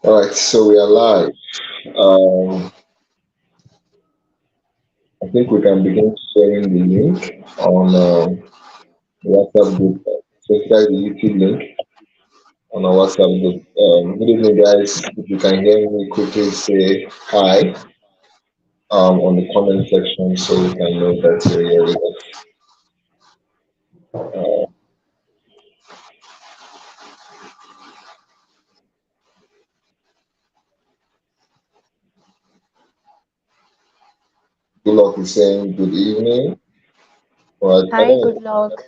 All right, so we are live. Um, I think we can begin sharing the link on WhatsApp group, especially the YouTube link on our WhatsApp group. Good evening, guys. If you can hear me, quickly say hi on the comment section so we can know that you're here with us. Uh, Good luck is saying good evening. All right, I Hi, don't good luck.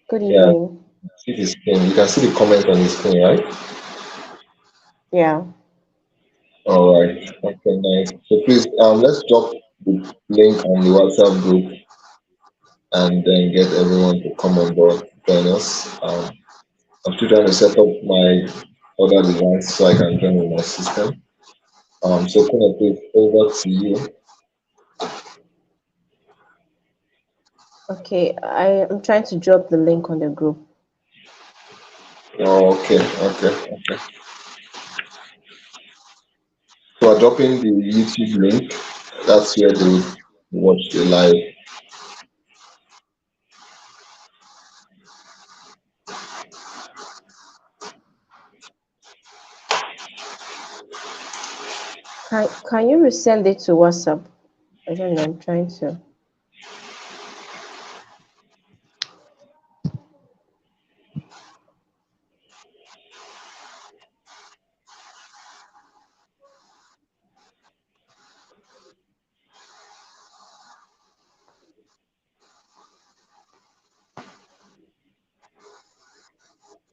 Good yeah, evening. see the screen. You can see the comment on the screen, right? Yeah. All right. Okay, nice. So please, let's drop the link on the WhatsApp group and then get everyone to come on board, join us. I'm still trying to set up my other device so I can join with my system. So Kuna, please, over to you. Okay. I am trying to drop the link on the group. Oh, okay. So I'm dropping the YouTube link. That's where they will watch the live. Can you resend it to WhatsApp? I don't know. I'm trying to.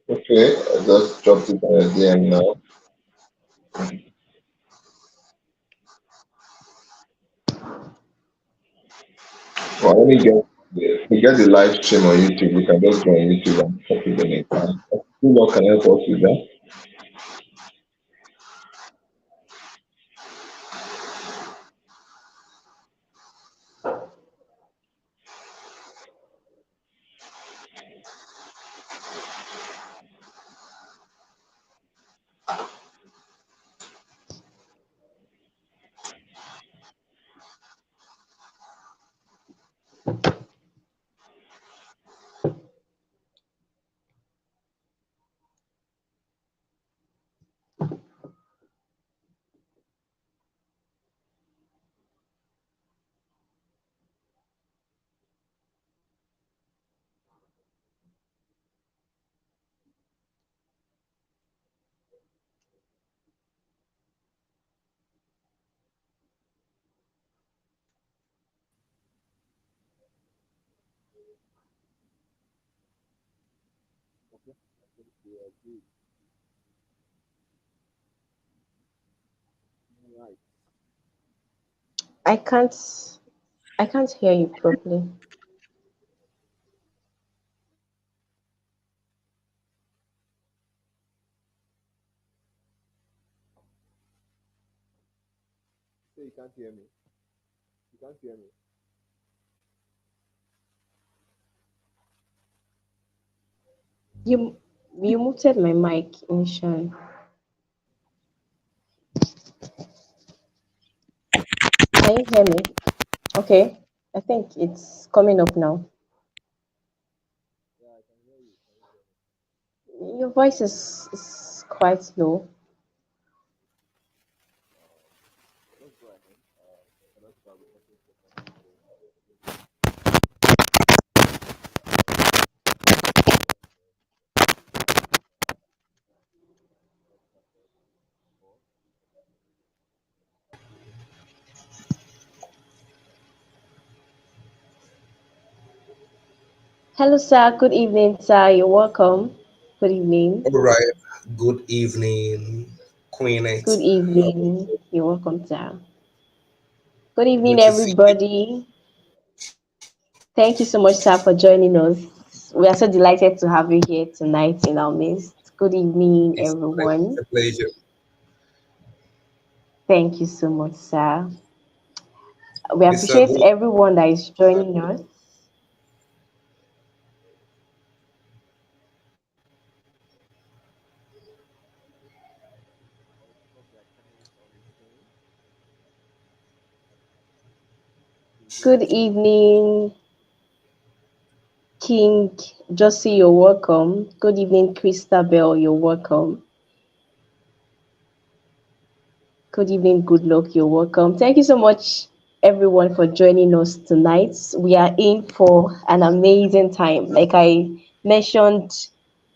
Okay, I just dropped it on the DM now. Well, let me get the live stream on YouTube. We can just go on YouTube and copy the link. Who more can help us with that? I can't. I can't hear you properly. So you can't hear me. You can't hear me. You you muted my mic initially. Can you hear me? Okay. I think it's coming up now. Your voice is quite low. Hello, sir. Good evening, sir. You're welcome. Good evening. All right. Good evening, Queen. Good It's evening. You're welcome, sir. Good evening, good to see you. everybody. Thank you so much, sir, for joining us. We are so delighted to have you here tonight in our midst. Good evening, It's everyone. a pleasure. Thank you so much, sir. We Mr. appreciate Good. everyone that is joining us. Good evening, King Josie, you're welcome. Good evening, Christabel, you're welcome. Good evening, good luck. You're welcome. Thank you so much, everyone, for joining us tonight. We are in for an amazing time. Like I mentioned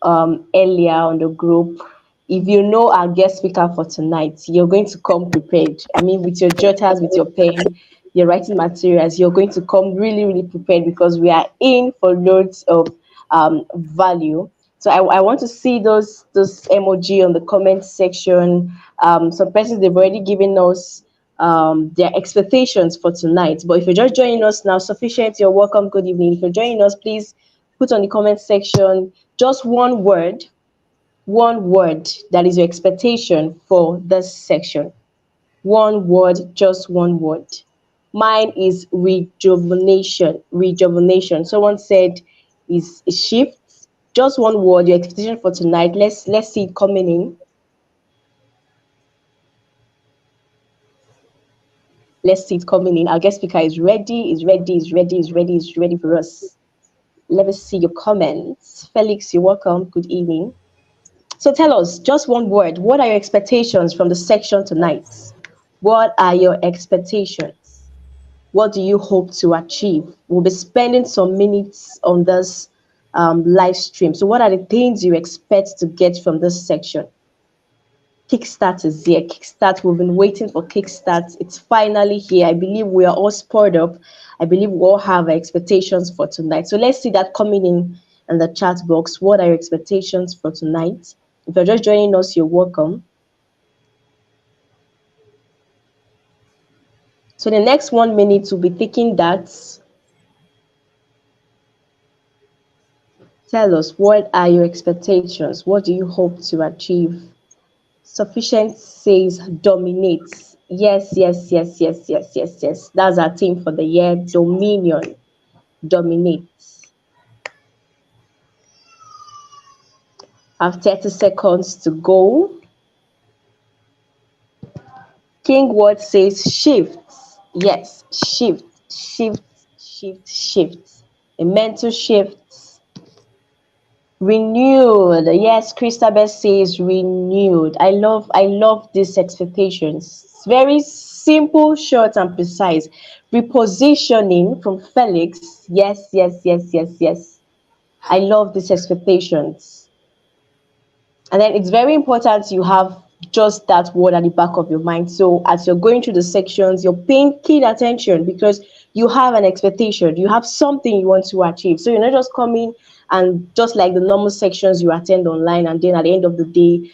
earlier on the group, if you know our guest speaker for tonight, you're going to come prepared. I mean, with your jotters, with your pen, your writing materials, you're going to come really, really prepared because we are in for loads of value. So I want to see those emoji on the comment section. Some persons they've already given us their expectations for tonight. But if you're just joining us now, sufficient, you're welcome. Good evening. If you're joining us, please put on the comment section just one word that is your expectation for this section. One word, just one word. Mine is rejuvenation. Rejuvenation. Someone said is shift. Just one word, your expectation for tonight. Let's see it coming in. Let's see it coming in. Our guest speaker is ready, is ready for us. Let me see your comments. Felix, you're welcome. Good evening. So tell us just one word. What are your expectations from the section tonight? What are your expectations? What do you hope to achieve? We'll be spending some minutes on this live stream. So, what are the things you expect to get from this section? Kickstart is here. Kickstart, we've been waiting for Kickstart. It's finally here. I believe we are all spurred up. I believe we all have expectations for tonight. So let's see that coming in the chat box. What are your expectations for tonight? If you're just joining us, you're welcome. So the next 1 minute we'll be taking that. Tell us, what are your expectations? What do you hope to achieve? Sufficient says dominates. Yes, yes, yes, yes, yes, yes, yes. That's our theme for the year. Dominion dominates. I have 30 seconds to go. King Word says shift. Yes, shift, shift, shift, shift. A mental shift. Renewed. Yes, Christabel says renewed. I love these expectations. It's very simple, short, and precise. Repositioning from Felix. Yes, yes, yes, yes, yes. I love these expectations. And then it's very important you have just that word at the back of your mind. So as you're going through the sections, you're paying keen attention because you have an expectation, you have something you want to achieve. So you're not just coming and just like the normal sections you attend online, and then at the end of the day,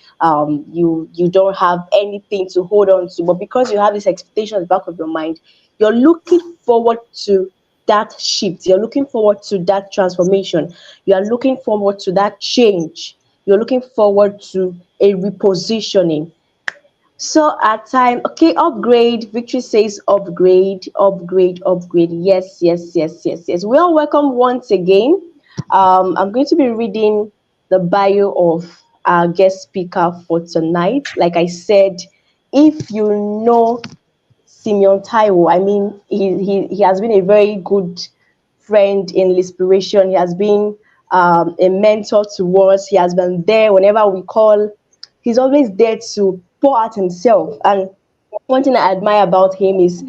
you don't have anything to hold on to. But because you have this expectation at the back of your mind, you're looking forward to that shift. You're looking forward to that transformation. You are looking forward to that change. You're looking forward to a repositioning. So at time, okay, upgrade. Victory says upgrade, upgrade, upgrade. Yes, yes, yes, yes, yes. We are welcome once again. I'm going to be reading the bio of our guest speaker for tonight. Like I said, if you know Simeon Taiwo. I mean, he has been a very good friend in inspiration. He has been a mentor to us. He has been there whenever we call. He's always there to pour out himself. And one thing I admire about him is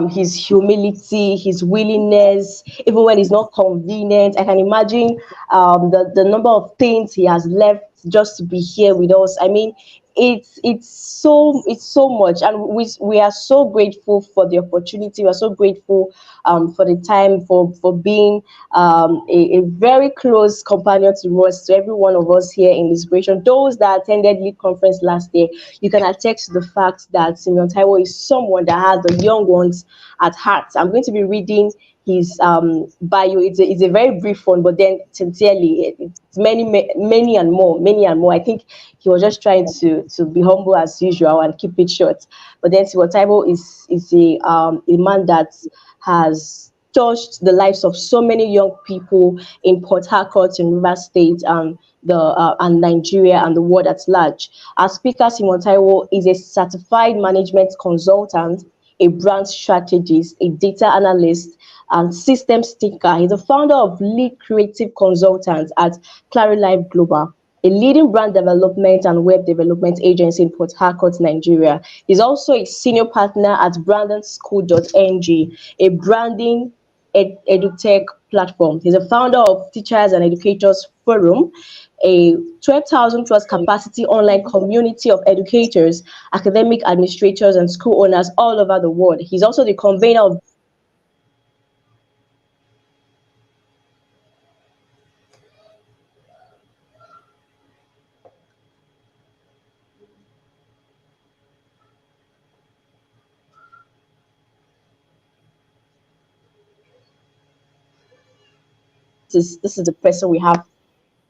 his humility, his willingness, even when it's not convenient. I can imagine the number of things he has left just to be here with us. I mean, it's so much, and we are so grateful for the opportunity. We are so grateful for the time, for being a very close companion to us, to every one of us here in Inspiration. Those that attended Lead Conference last year, you can attest to the fact that Simeon Taiwo is someone that has the young ones at heart. I'm going to be reading his bio. It's a very brief one, but then sincerely, it's many and more, many and more. I think he was just trying to be humble as usual and keep it short. But then Simeon Taiwo is a man that has touched the lives of so many young people in Port Harcourt, in River State, and Nigeria and the world at large. Our speaker, Simon Taiwo, is a certified management consultant, a brand strategist, a data analyst, and systems thinker. He's the founder of Lead Creative Consultants at Clarilife Global, a leading brand development and web development agency in Port Harcourt, Nigeria. He's also a senior partner at brandonschool.ng, a branding edutech platform. He's a founder of Teachers and Educators Forum, a 12,000 plus capacity online community of educators, academic administrators, and school owners all over the world. He's also the convener of this is the person we have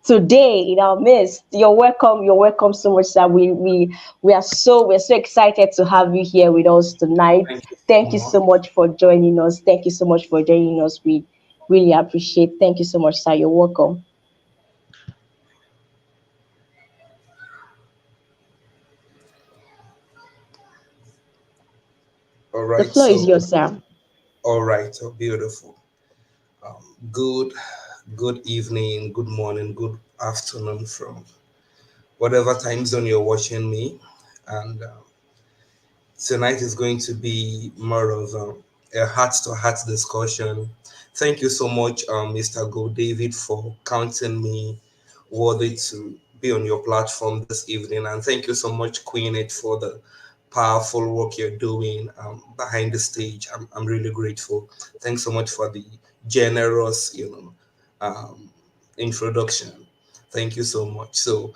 today in our midst. You're welcome. You're welcome so much, sir. We're so excited to have you here with us tonight. Thank you so Thank you much. so much for joining us. Thank you so much for joining us. We really appreciate. Thank you so much, sir. You're welcome. All The right. floor is So, yours, sir. all right. So beautiful. Good, good evening, good morning, good afternoon from whatever time zone you're watching me. And tonight is going to be more of a heart to heart discussion. Thank you so much, Mr. Go David, for counting me worthy to be on your platform this evening. And thank you so much, Queen It, for the powerful work you're doing behind the stage. I'm really grateful. Thanks so much for the generous, introduction. Thank you so much. So,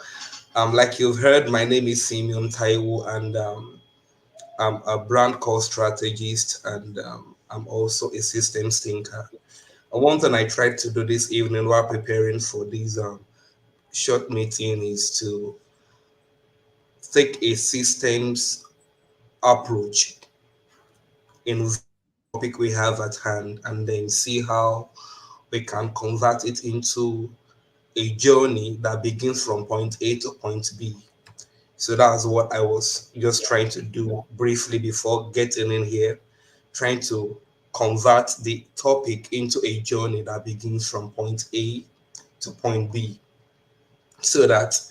like you've heard, my name is Simeon Taiwo, and I'm a brand call strategist, and I'm also a systems thinker. And one thing I tried to do this evening while preparing for this short meeting is to take a systems approach in view of the topic we have at hand, and then see how we can convert it into a journey that begins from point A to point B. So that's what I was just trying to do briefly before getting in here, trying to convert the topic into a journey that begins from point A to point B, so that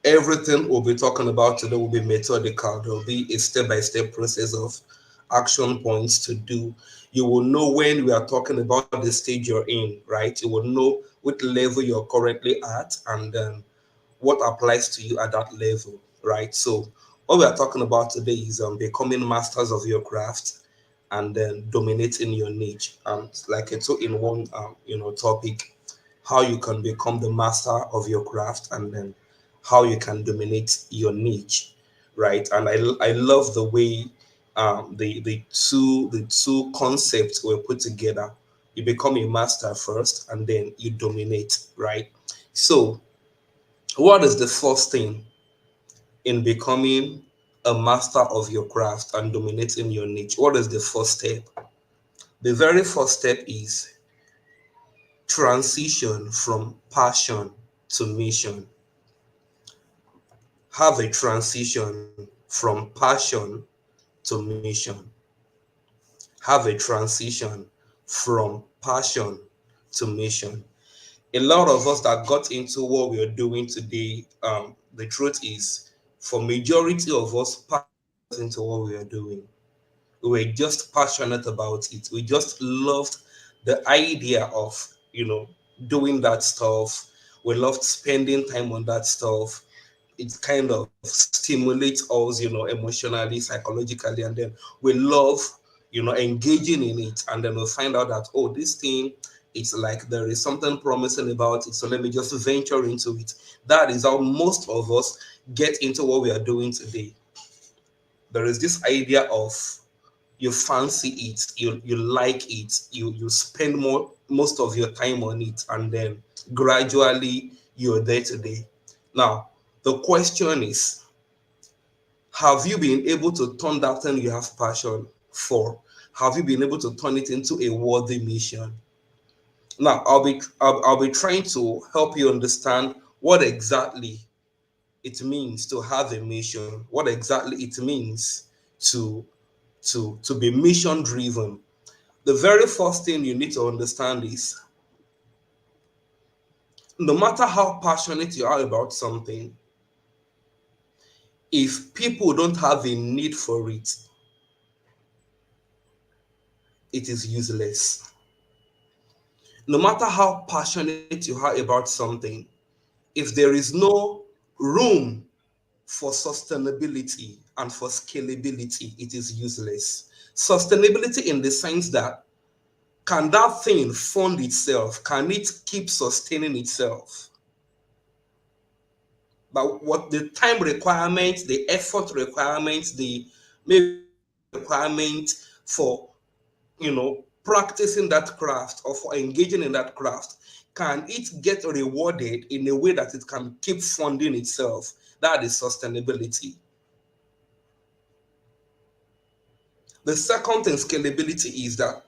everything we'll be talking about today will be methodical. There will be a step by step process of action points to do. You will know when we are talking about the stage you're in, right? You will know what level you're currently at, and then what applies to you at that level, right? So, what we are talking about today is becoming masters of your craft and then dominating your niche. Like a two-in-one, topic: how you can become the master of your craft, and then how you can dominate your niche, right? And I love the way the two concepts were put together. You become a master first, and then you dominate, right? So, what is the first thing in becoming a master of your craft and dominating your niche? What is the first step? The very first step is transition from passion to mission. Have a transition from passion to mission. Have a transition from passion to mission. A lot of us that got into what we are doing today, the truth is, for majority of us, passion got into what we are doing. We were just passionate about it. We just loved the idea of, doing that stuff. We loved spending time on that stuff. It kind of stimulates us, emotionally, psychologically, and then we love, engaging in it. And then we find out that, oh, this thing, it's like there is something promising about it. So let me just venture into it. That is how most of us get into what we are doing today. There is this idea of you fancy it, you like it, you spend most of your time on it, and then gradually you're there today. Now, the question is, have you been able to turn that thing you have passion for? Have you been able to turn it into a worthy mission? Now, I'll be trying to help you understand what exactly it means to have a mission, what exactly it means to to be mission driven, the very first thing you need to understand is no matter how passionate you are about something, if people don't have a need for it, it is useless. No matter how passionate you are about something, if there is no room for sustainability and for scalability, it is useless. Sustainability in the sense that can that thing fund itself? Can it keep sustaining itself? But what the time requirements, the effort requirements, the maybe requirement for practicing that craft or for engaging in that craft, can it get rewarded in a way that it can keep funding itself? That is sustainability. The second thing, scalability, is that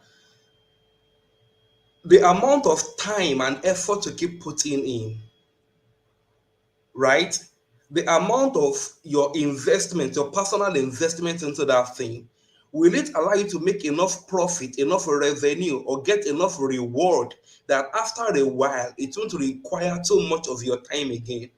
the amount of time and effort to keep putting in, right? The amount of your investment, your personal investment into that thing, will it allow you to make enough profit, enough revenue, or get enough reward that after a while it won't require too much of your time again?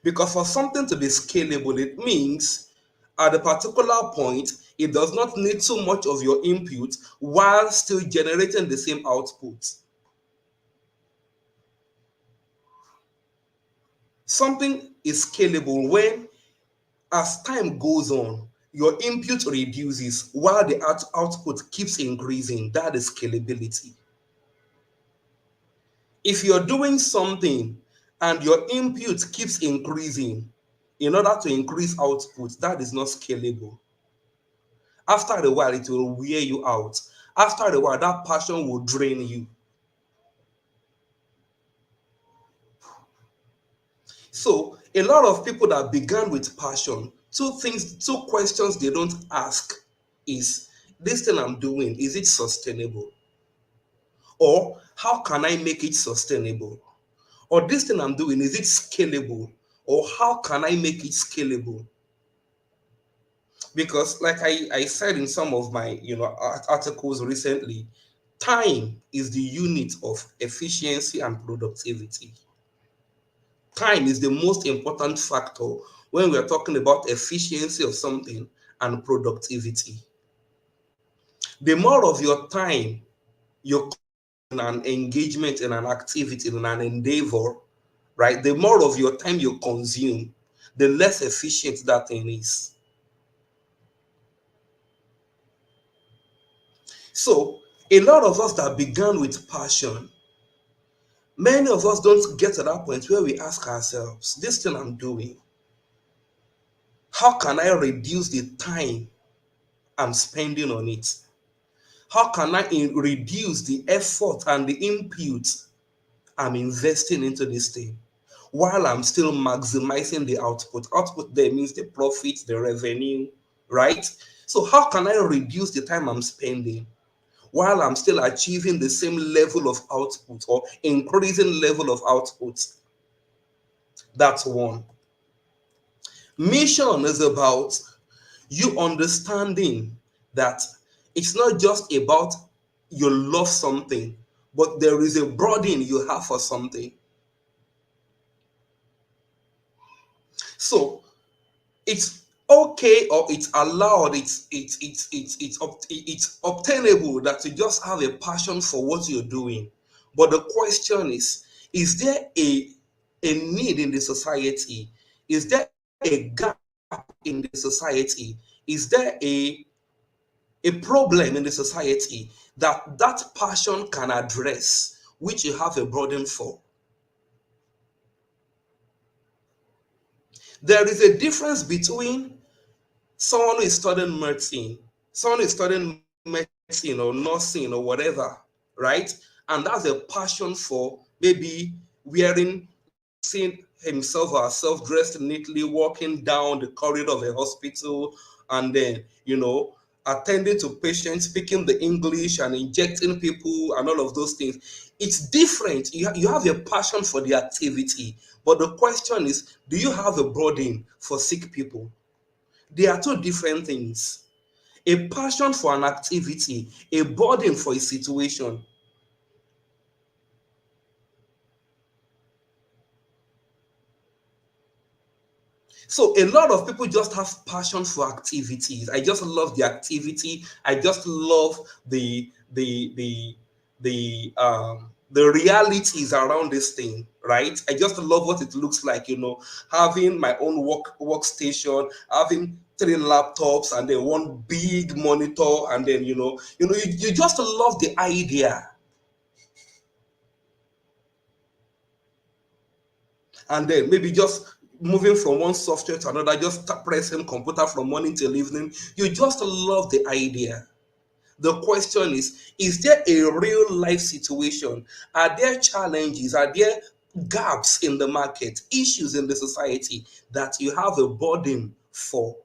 Because for something to be scalable, it means at a particular point, it does not need too much of your input while still generating the same output. Something is scalable when, as time goes on, your input reduces while the output keeps increasing. That is scalability. If you're doing something and your input keeps increasing in order to increase output, that is not scalable. After a while, it will wear you out. After a while, that passion will drain you. So, a lot of people that began with passion, two questions they don't ask is, this thing I'm doing, is it sustainable? Or how can I make it sustainable? Or this thing I'm doing, is it scalable? Or how can I make it scalable? Because like I said in some of my articles recently, time is the unit of efficiency and productivity. Time is the most important factor when we're talking about efficiency of something and productivity. The more of your time you in an engagement, in an activity, in an endeavor, right? The more of your time you consume, the less efficient that thing is. So, a lot of us that began with passion, many of us don't get to that point where we ask ourselves, this thing I'm doing, how can I reduce the time I'm spending on it? How can I reduce the effort and the input I'm investing into this thing while I'm still maximizing the output? Output there means the profit, the revenue, right? So, how can I reduce the time I'm spending while I'm still achieving the same level of output or increasing level of output? That's one. Mission is about you understanding that it's not just about you love something, but there is a burden you have for something. So it's okay, or it's allowed, it's obtainable that you just have a passion for what you're doing. But the question is there a need in the society? Is there a gap in the society? Is there a problem in the society that that passion can address, which you have a burden for? There is a difference between someone who is studying medicine, someone who is studying medicine or nursing or whatever, right? And that's a passion for maybe wearing, seeing himself or herself dressed neatly, walking down the corridor of a hospital, and then, attending to patients, speaking the English and injecting people and all of those things. It's different. You have a passion for the activity, but the question is, do you have a burden for sick people? They are two different things. A passion for an activity, a burden for a situation. So a lot of people just have passion for activities. I just love the activity. I just love the realities around this thing, right? I just love what it looks like, having my own workstation, having three laptops and then one big monitor, and then you just love the idea. And then maybe just moving from one software to another, just start pressing computer from morning till evening. You just love the idea. The question is there a real life situation? Are there challenges? Are there gaps in the market, issues in the society that you have a burden for?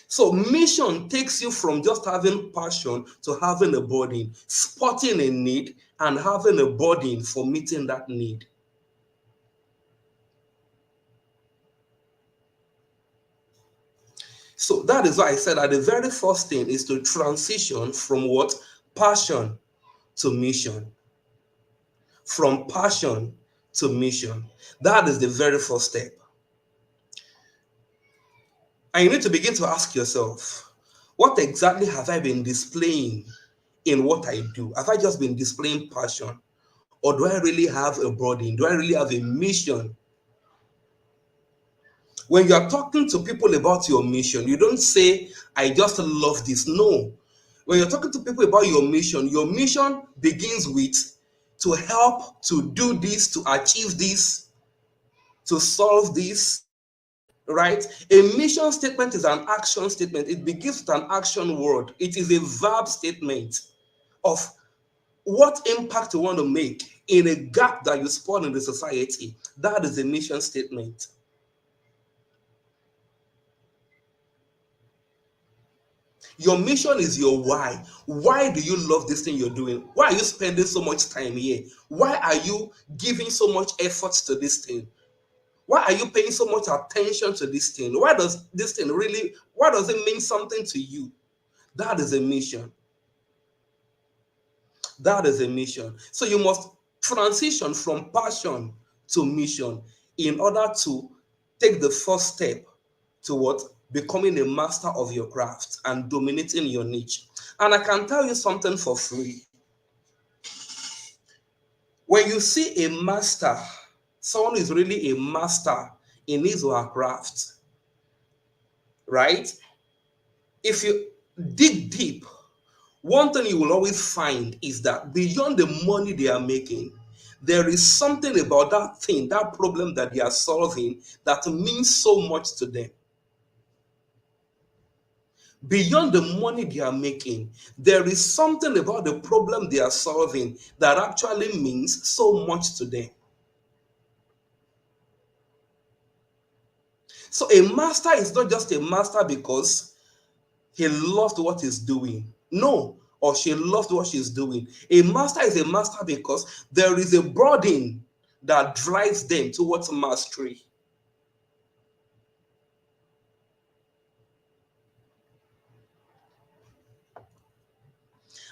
So mission takes you from just having passion to having a burden, spotting a need and having a burden for meeting that need. So that is why I said that the very first thing is to transition from what? Passion to mission. From passion to mission. That is the very first step. And you need to begin to ask yourself, what exactly have I been displaying in what I do? Have I just been displaying passion? Or do I really have a burden? Do I really have a mission? When you are talking to people about your mission, you don't say, I just love this. No. When you're talking to people about your mission begins with to help, to do this, to achieve this, to solve this, right? A mission statement is an action statement. It begins with an action word. It is a verb statement of what impact you want to make in a gap that you spot in the society. That is a mission statement. Your mission is your why. Why do you love this thing you're doing? Why are you spending so much time here? Why are you giving so much effort to this thing? Why are you paying so much attention to this thing? Why does this thing really, why does it mean something to you? That is a mission. That is a mission. So you must transition from passion to mission in order to take the first step to what? Becoming a master of your craft and dominating your niche. And I can tell you something for free. When you see a master, someone is really a master in his or her craft, right? If you dig deep, one thing you will always find is that beyond the money they are making, there is something about that thing, that problem that they are solving that means so much to them. Beyond the money they are making, there is something about the problem they are solving that actually means so much to them. So a master is not just a master because he loved what he's doing. No, or she loved what she's doing. A master is a master because there is a burden that drives them towards mastery.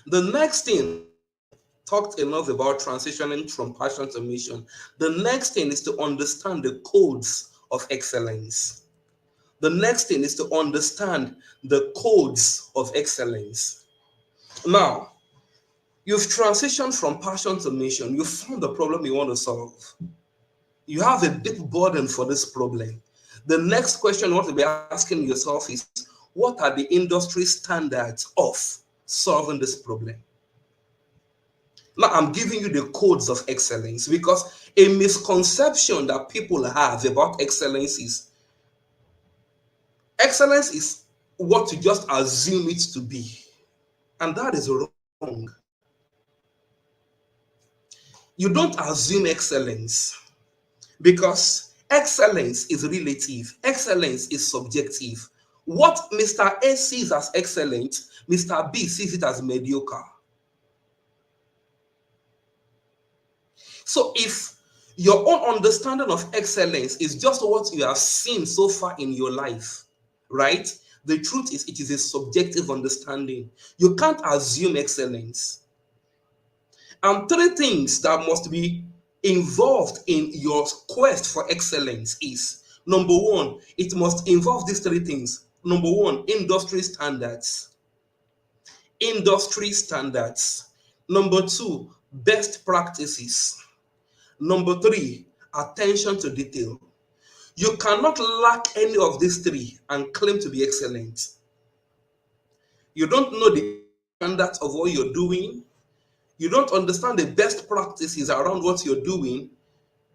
The next thing, now that we've talked enough about transitioning from passion to mission, the next thing is to understand the codes of excellence. The next thing is to understand the codes of excellence. Now, you've transitioned from passion to mission. You found the problem you want to solve. You have a deep burden for this problem. The next question you want to be asking yourself is, what are the industry standards of solving this problem? Now, I'm giving you the codes of excellence because a misconception that people have about excellence is what you just assume it to be. And that is wrong. You don't assume excellence because excellence is relative, excellence is subjective. What Mr. A sees as excellent, Mr. B sees it as mediocre. So if your own understanding of excellence is just what you have seen so far in your life, right? The truth is, it is a subjective understanding. You can't assume excellence. And three things that must be involved in your quest for excellence is number one, it must involve these three things. Number one, industry standards. Industry standards. Number two, best practices. Number three, attention to detail. You cannot lack any of these three and claim to be excellent. You don't know the standards of what you're doing. You don't understand the best practices around what you're doing.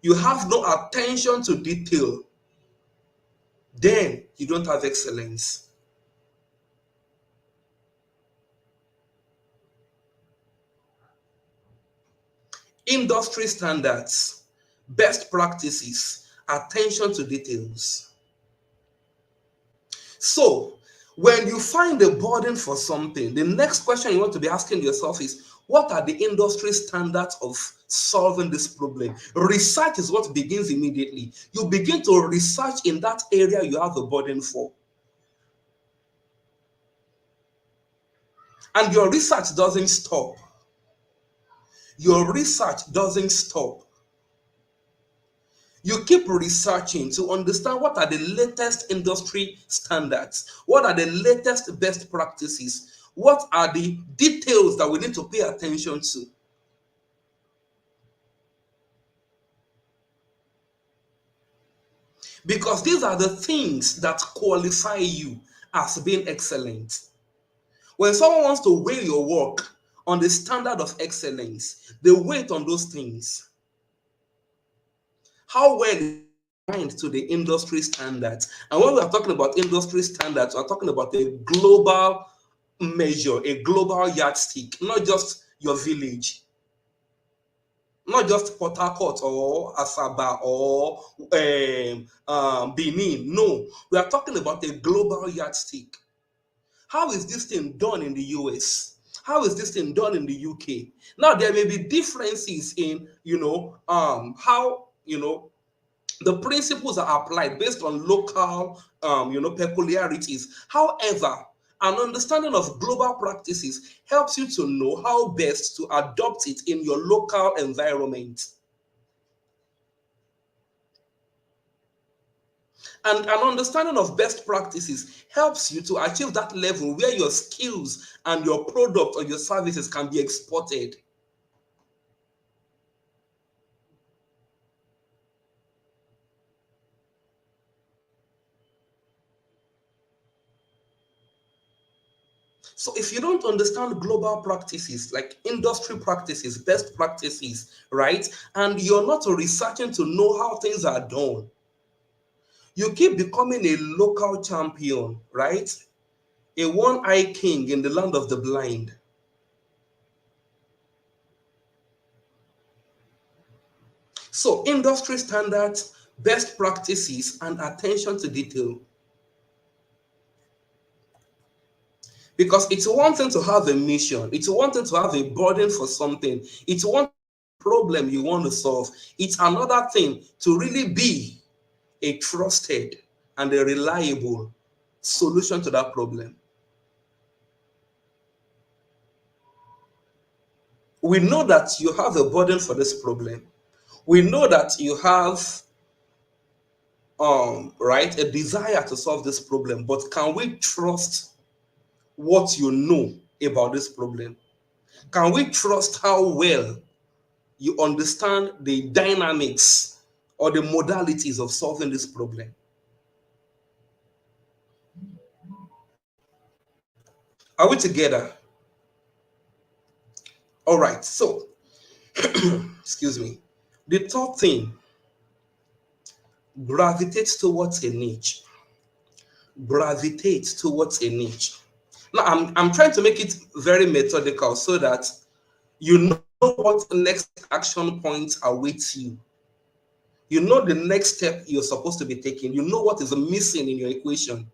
You have no attention to detail. Then you don't have excellence. Industry standards, best practices, attention to details. So, when you find a burden for something, the next question you want to be asking yourself is, what are the industry standards of solving this problem? Research is what begins immediately. You begin to research in that area you have a burden for. And your research doesn't stop. Your research doesn't stop. You keep researching to understand what are the latest industry standards, what are the latest best practices, what are the details that we need to pay attention to. Because these are the things that qualify you as being excellent. When someone wants to weigh your work on the standard of excellence, they weigh it on those things. How well is aligned to the industry standards? And when we are talking about industry standards, we're talking about a global measure, a global yardstick, not just your village, not just Port Harcourt or Asaba or Benin. No, we are talking about a global yardstick. How is this thing done in the US? How is this thing done in the UK? Now there may be differences in how the principles are applied based on local peculiarities. However, an understanding of global practices helps you to know how best to adopt it in your local environment. And an understanding of best practices helps you to achieve that level where your skills and your product or your services can be exported. So if you don't understand global practices like industry practices, best practices, right, and you're not researching to know how things are done, you keep becoming a local champion, right? A one-eye king in the land of the blind. So industry standards, best practices, and attention to detail. Because it's one thing to have a mission, it's one thing to have a burden for something, it's one problem you want to solve. It's another thing to really be a trusted and a reliable solution to that problem. We know that you have a burden for this problem. We know that you have right, a desire to solve this problem, but can we trust what you know about this problem? Can we trust how well you understand the dynamics or the modalities of solving this problem? Are we together? All right, so excuse me. The third thing, gravitates towards a niche. Gravitates towards a niche. Now, I'm trying to make it very methodical so that you know what next action points await you. You know the next step you're supposed to be taking. You know what is missing in your equation,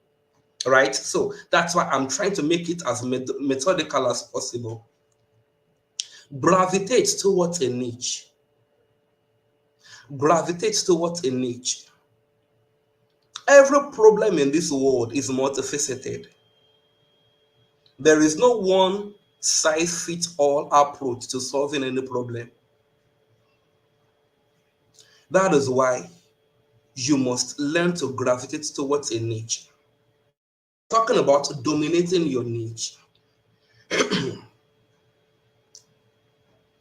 right? So that's why I'm trying to make it as methodical as possible. Gravitates towards a niche. Gravitates towards a niche. Every problem in this world is multifaceted. There is no one size fits all approach to solving any problem. That is why you must learn to gravitate towards a niche. If we're talking about dominating your niche,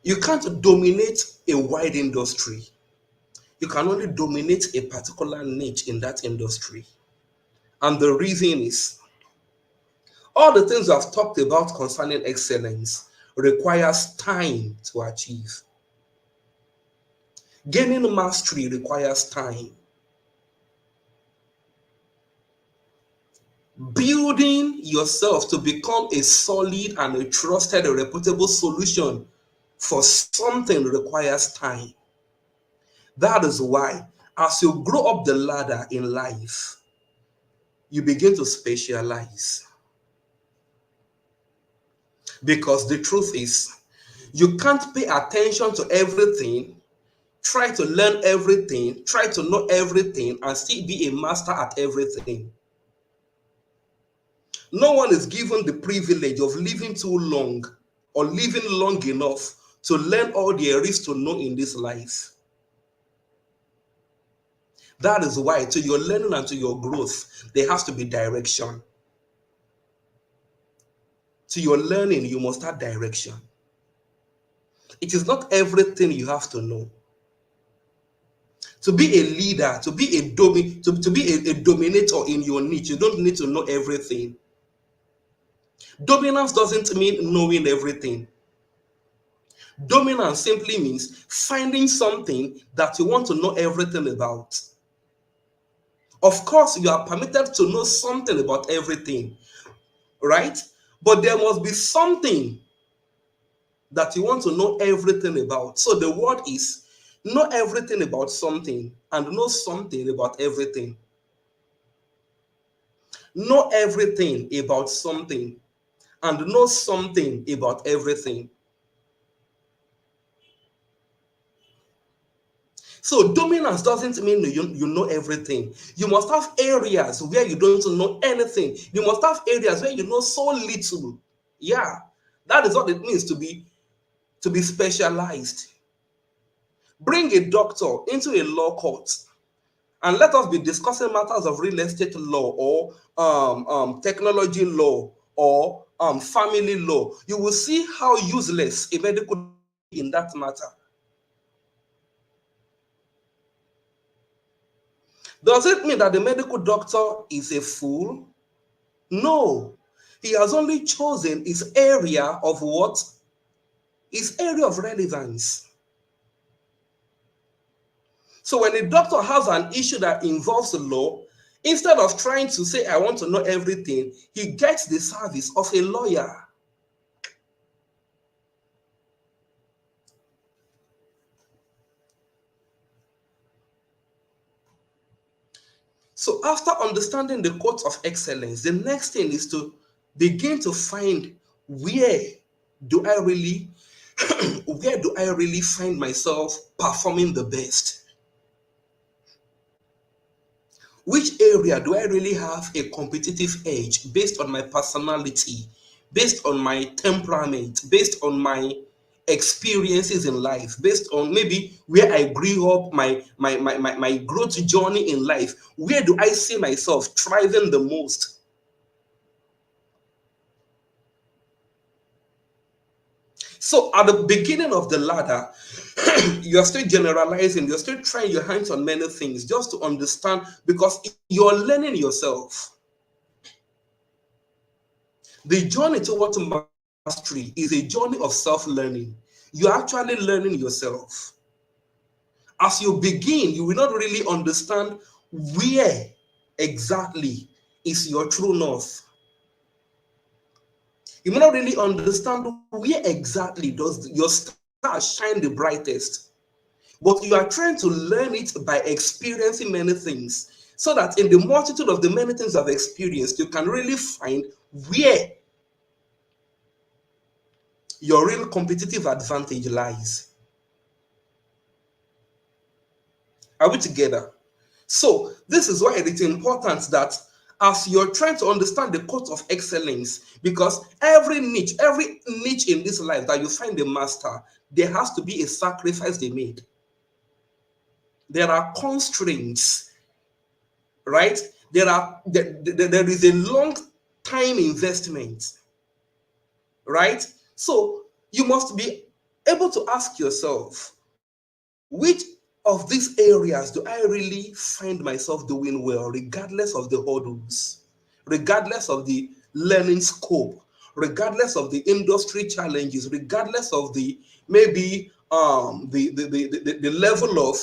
you can't dominate a wide industry. You can only dominate a particular niche in that industry. And the reason is all the things I've talked about concerning excellence requires time to achieve. Gaining mastery requires time. Building yourself to become a solid and a trusted and reputable solution for something requires time. That is why, as you grow up the ladder in life, you begin to specialize. Because the truth is, you can't pay attention to everything, try to learn everything, try to know everything, and still be a master at everything. No one is given the privilege of living too long or living long enough to learn all there is to know in this life. That is why, to your learning and to your growth, there has to be direction. To your learning, you must have direction. It is not everything you have to know. To be a leader, to be a dominator in your niche, you don't need to know everything. Dominance doesn't mean knowing everything. Dominance simply means finding something that you want to know everything about. Of course, you are permitted to know something about everything, right? But there must be something that you want to know everything about. So the word is know everything about something and know something about everything. Know everything about something and know something about everything. So dominance doesn't mean you know everything. You must have areas where you don't know anything. You must have areas where you know so little. Yeah, that is what it means to be specialized. Bring a doctor into a law court and let us be discussing matters of real estate law or technology law or family law. You will see how useless a medical doctor will be in that matter. Does it mean that the medical doctor is a fool? No. He has only chosen his area of what? His area of relevance. So when a doctor has an issue that involves the law, instead of trying to say, I want to know everything, he gets the service of a lawyer. So after understanding the codes of excellence, the next thing is to begin to find where do I really where do I really find myself performing the best? Which area do I really have a competitive edge based on my personality, based on my temperament, based on my experiences in life, based on maybe where I grew up, my growth journey in life? Where do I see myself thriving the most? So at the beginning of the ladder, you're still generalizing, you're still trying your hands on many things just to understand because you're learning yourself. The journey towards mastery is a journey of self-learning. You're actually learning yourself. As you begin, you will not really understand where exactly is your true north. You may not really understand where exactly does your star shine the brightest. But you are trying to learn it by experiencing many things so that in the multitude of the many things you have experienced, you can really find where your real competitive advantage lies. Are we together? So this is why it's important that as you're trying to understand the code of excellence, because every niche in this life that you find a master, there has to be a sacrifice they made. There are constraints, right? There is a long time investment, right? So you must be able to ask yourself, which of these areas do I really find myself doing well, regardless of the hurdles, regardless of the learning scope, regardless of the industry challenges, regardless of the maybe the level of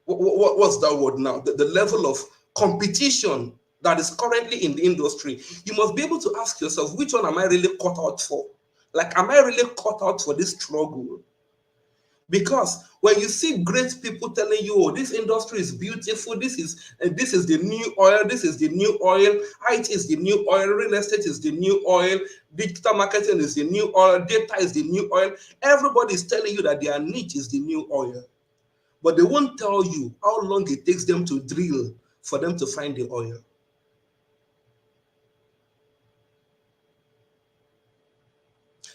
what's that word now? The level of competition that is currently in the industry. You must be able to ask yourself, which one am I really cut out for? Like, am I really cut out for this struggle? Because when you see great people telling you, oh, this industry is beautiful, this is the new oil, this is the new oil, IT is the new oil, real estate is the new oil, digital marketing is the new oil, data is the new oil. Everybody is telling you that their niche is the new oil. But they won't tell you how long it takes them to drill for them to find the oil.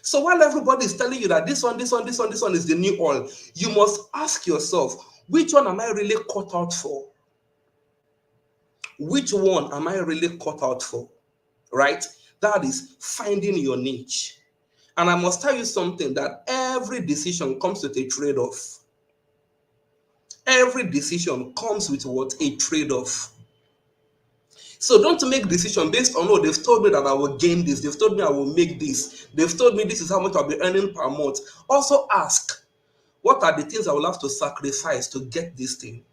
So while everybody is telling you that this one is the new oil, you must ask yourself, which one am I really cut out for? Which one am I really cut out for? Right? That is finding your niche. And I must tell you something, that every decision comes with a trade-off. Every decision comes with what? A trade-off. So don't make decision based on, oh, they've told me that I will gain this, they've told me I will make this, they've told me this is how much I'll be earning per month. Also ask, what are the things I will have to sacrifice to get this thing?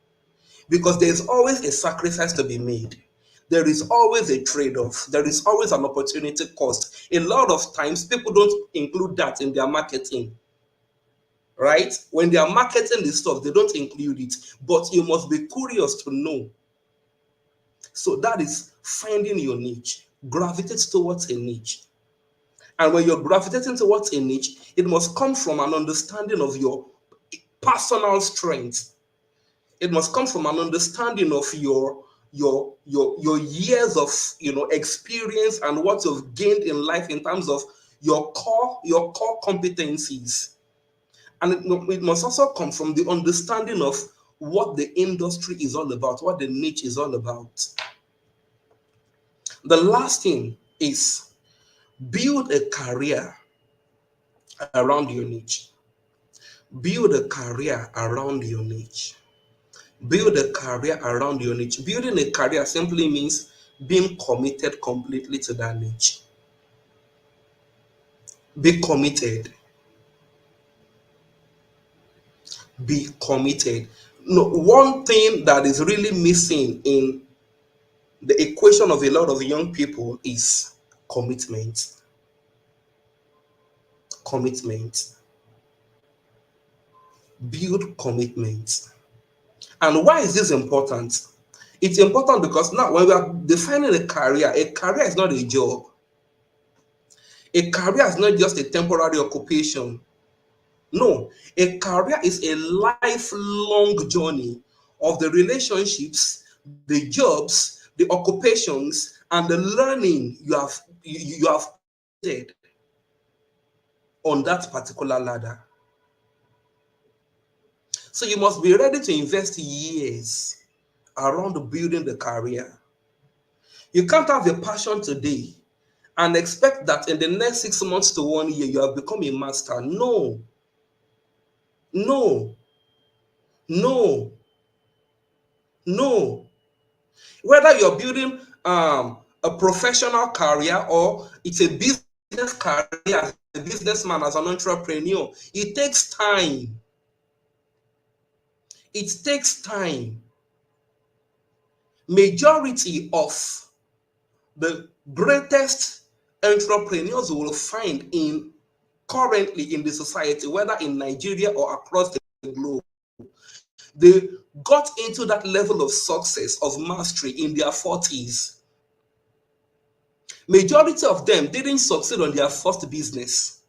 Because there is always a sacrifice to be made. There is always a trade-off. There is always an opportunity cost. A lot of times, people don't include that in their marketing, right? When they are marketing the stuff, they don't include it. But you must be curious to know. So that is finding your niche. Gravitate towards a niche. And when you're gravitating towards a niche, it must come from an understanding of your personal strength. It must come from an understanding of your years of experience and what you've gained in life in terms of your core competencies. And it must also come from the understanding of what the industry is all about, what the niche is all about. The last thing is build a career around your niche. Build a career around your niche. Build a career around your niche. Building a career simply means being committed completely to that niche. Be committed. Be committed. No, one thing that is really missing in the equation of a lot of young people is commitment. Commitment. Build commitment. And why is this important? It's important because now when we are defining a career is not a job. A career is not just a temporary occupation. No, a career is a lifelong journey of the relationships, the jobs, the occupations, and the learning you have created on that particular ladder. So you must be ready to invest years around building the career. You can't have a passion today and expect that in the next 6 months to 1 year you have become a master. No, no, no, no. Whether you're building a professional career or it's a business career as a businessman, as an entrepreneur, it takes time. It takes time. Majority of the greatest entrepreneurs you will find in currently in the society, whether in Nigeria or across the globe, they got into that level of success, of mastery in their 40s. Majority of them didn't succeed on their first business.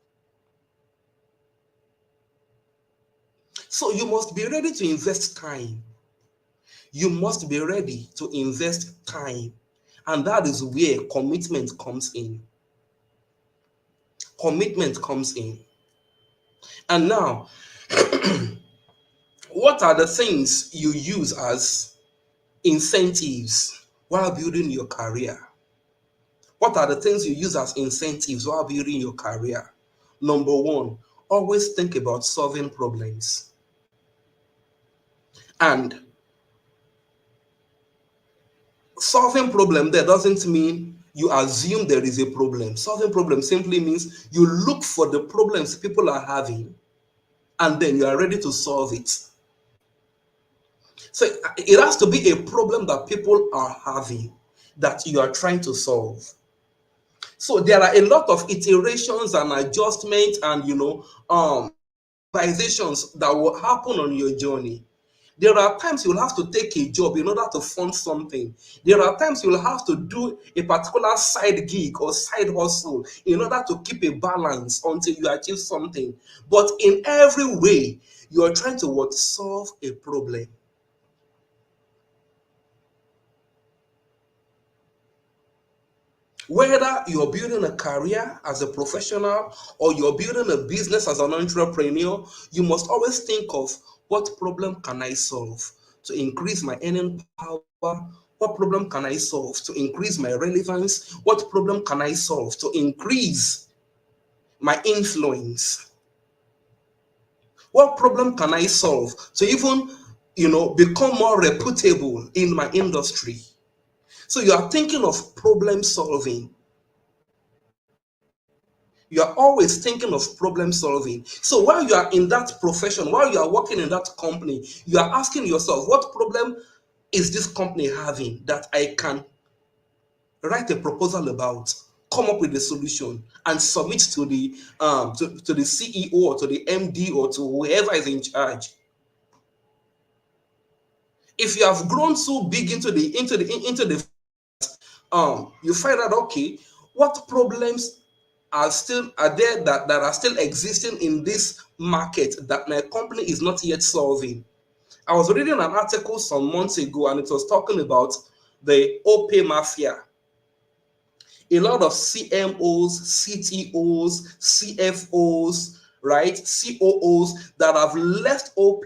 So you must be ready to invest time. You must be ready to invest time. And that is where commitment comes in. Commitment comes in. And now, what are the things you use as incentives while building your career? What are the things you use as incentives while building your career? Number one, always think about solving problems. And solving problem there doesn't mean you assume there is a problem. Solving problem simply means you look for the problems people are having and then you are ready to solve it. So it has to be a problem that people are having that you are trying to solve. So there are a lot of iterations and adjustments and improvisations that will happen on your journey. There are times you'll have to take a job in order to fund something. There are times you'll have to do a particular side gig or side hustle in order to keep a balance until you achieve something. But in every way, you are trying to what? Solve a problem. Whether you're building a career as a professional or you're building a business as an entrepreneur, you must always think of what problem can I solve to increase my earning power? What problem can I solve to increase my relevance? What problem can I solve to increase my influence? What problem can I solve to even, become more reputable in my industry? So you are thinking of problem solving. You are always thinking of problem solving. So while you are in that profession, while you are working in that company, you are asking yourself, what problem is this company having that I can write a proposal about, come up with a solution, and submit to the to the CEO or to the MD or to whoever is in charge. If you have grown so big into the you find out, okay, what problems are there that are still existing in this market that my company is not yet solving. I was reading an article some months ago and it was talking about the OP mafia. A lot of CMOs, CTOs, CFOs, right, COOs that have left OP,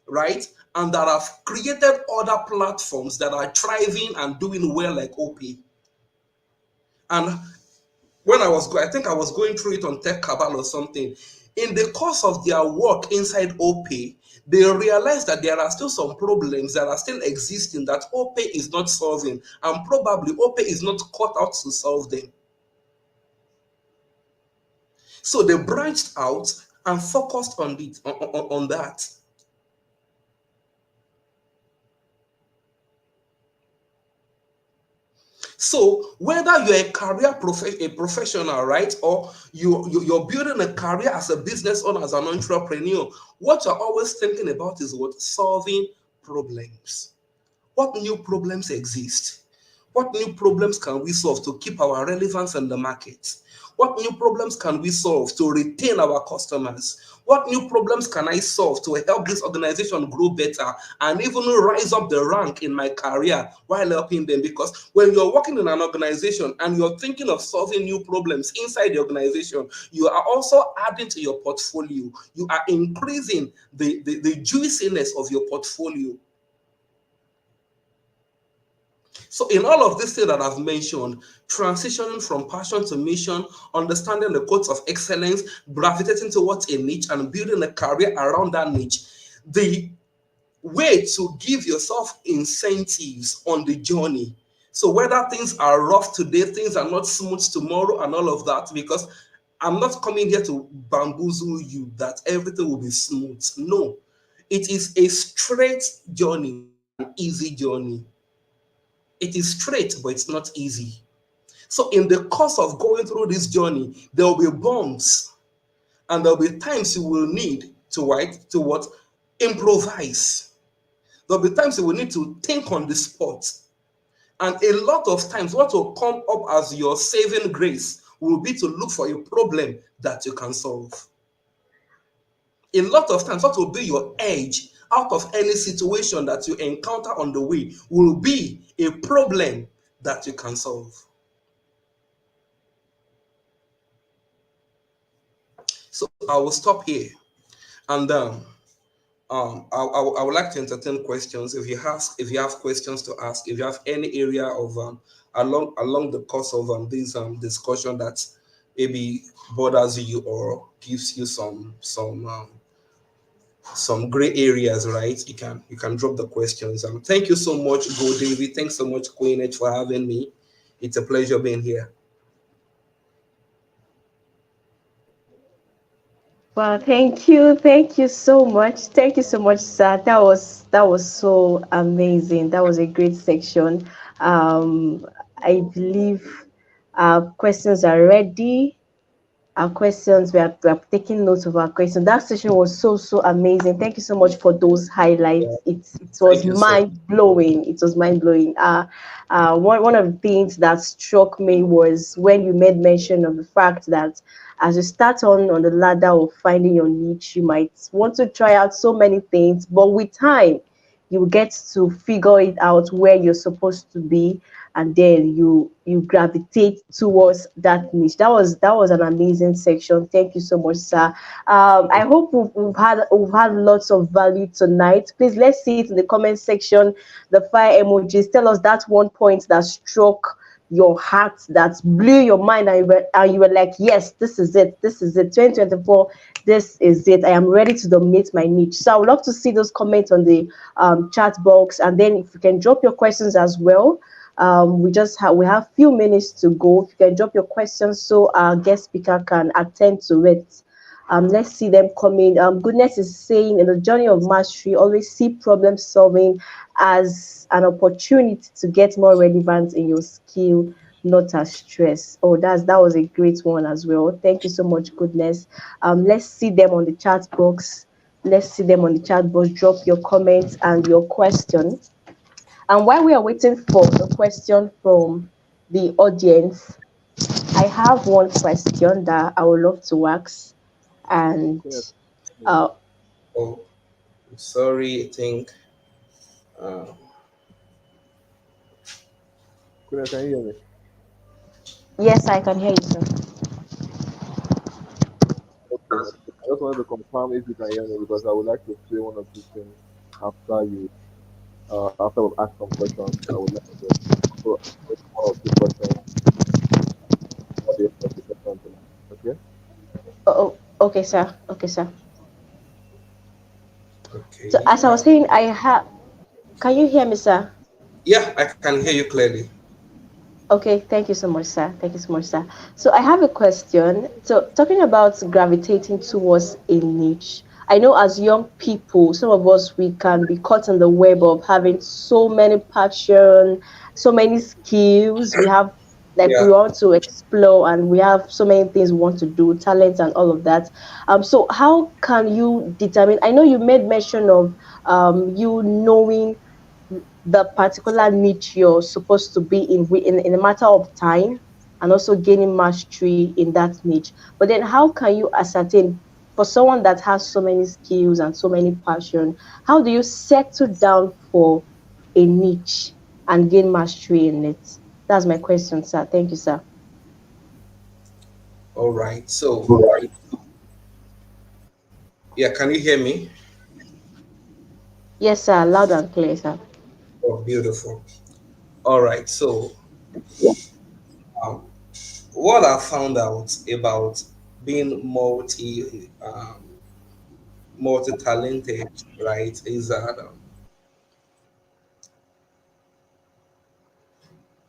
right, and that have created other platforms that are thriving and doing well like OP. And when I think I was going through it on Tech Cabal or something. In the course of their work inside OP, they realized that there are still some problems that are still existing that OP is not solving, and probably OP is not cut out to solve them. So they branched out and focused on that. So whether you're a professional, right, or you're building a career as a business owner, as an entrepreneur, what you're always thinking about is what? Solving problems. What new problems exist? What new problems can we solve to keep our relevance in the market? What new problems can we solve to retain our customers? What new problems can I solve to help this organization grow better and even rise up the rank in my career while helping them? Because when you're working in an organization and you're thinking of solving new problems inside the organization, you are also adding to your portfolio. You are increasing the juiciness of your portfolio. So, in all of this thing that I've mentioned, transitioning from passion to mission, understanding the codes of excellence, gravitating towards a niche, and building a career around that niche, the way to give yourself incentives on the journey. So, whether things are rough today, things are not smooth tomorrow, and all of that, because I'm not coming here to bamboozle you that everything will be smooth. No, it is a straight journey, not an easy journey. It is straight, but it's not easy. So, in the course of going through this journey, there will be bumps, and there will be times you will need to write to what? Improvise. There will be times you will need to think on the spot. And a lot of times, what will come up as your saving grace will be to look for a problem that you can solve. A lot of times, what will be your edge out of any situation that you encounter on the way will be a problem that you can solve. So I will stop here, and I would like to entertain questions. If you have questions to ask, if you have any area of along the course of this discussion that maybe bothers you or gives you some gray areas, right? You can drop the questions. Thank you so much, Go David. Thanks so much, Queen H, for having me. It's a pleasure being here. Well, thank you so much, sir. That was so amazing. That was a great section. I believe our questions are ready. Our questions. We are taking notes of our questions. That session was so amazing. Thank you so much for those Yeah, highlights. It was thank you so mind blowing. It was mind blowing. One of the things that struck me was when you made mention of the fact that as you start on the ladder of finding your niche, you might want to try out so many things, but with time you get to figure it out where you're supposed to be, and then you gravitate towards that niche. That was an amazing section. Thank you so much, sir. I hope we've had lots of value tonight. Please, let's see it in the comment section, the fire emojis. Tell us that one point that struck your heart, that blew your mind, and you were like, yes, this is it 2024, this is it. I am ready to dominate my niche. So I would love to see those comments on the chat box, and then if you can drop your questions as well. We have few minutes to go. If you can drop your questions so our guest speaker can attend to it. Let's see them coming. Goodness is saying, in the journey of mastery, always see problem solving as an opportunity to get more relevant in your skill, not as stress. Oh, that was a great one as well. Thank you so much, Goodness. Let's see them on the chat box. Let's see them on the chat box. Drop your comments and your question. And while we are waiting for the question from the audience, I have one question that I would love to ask. And Good. uh, much. I'm sorry, I think. Uh, Good. Can you hear me? yes, I can hear you, sir. Okay. I just wanted to confirm if you can hear me because I would like to say one or two things after after we've asked some questions. I would like to also ask one or two questions for the end of the session tonight. Okay? Okay, sir. Okay, sir. So okay. as I was saying, I have. Can you hear me, sir? Yeah, I can hear you clearly. Okay, thank you so much, sir. Thank you so much, sir. So I have a question. So talking about gravitating towards a niche, I know as young people, some of us we can be caught in the web of having so many passion, so many skills. We have like we Yeah. want to explore, and we have so many things we want to do, talents and all of that. So how can you determine? I know you made mention of you knowing the particular niche you're supposed to be in a matter of time, and also gaining mastery in that niche. But then how can you ascertain, for someone that has so many skills and so many passion, how do you settle down for a niche and gain mastery in it? That's my question, sir. Thank you, sir. All right. So, yeah, can you hear me? Yes, sir. Loud and clear, sir. Oh, beautiful. All right. So, um, what I found out about being multi-talented, right, is that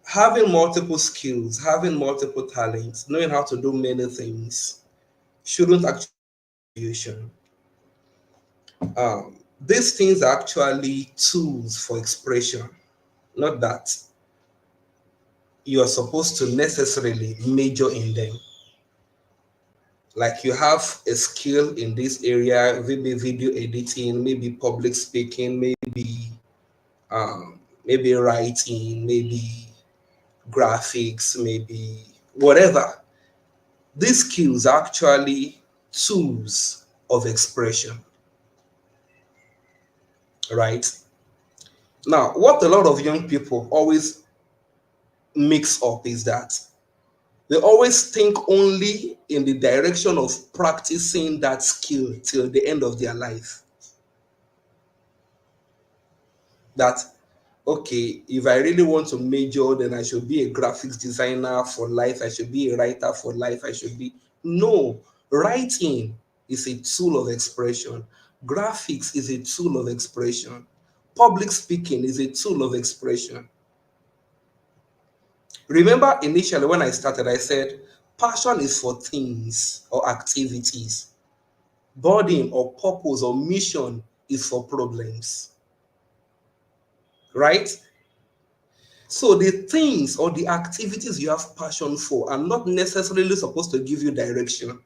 having multiple skills, having multiple talents, knowing how to do many things shouldn't actually be a limitation. These things are actually tools for expression, not that you are supposed to necessarily major in them. Like you have a skill in this area, maybe video editing, maybe public speaking, maybe writing, maybe graphics, maybe whatever. These skills are actually tools. of expression, right? Now, what a lot of young people always mix up is that they always think only in the direction of practicing that skill till the end of their life. That, okay, if I really want to major, then I should be a graphics designer for life, I should be a writer for life, I should be. No, writing is a tool of expression, graphics is a tool of expression, public speaking is a tool of expression. Remember, initially when I started, I said passion is for things or activities, burden or purpose or mission is for problems, right? So the things or the activities you have passion for are not necessarily supposed to give you direction.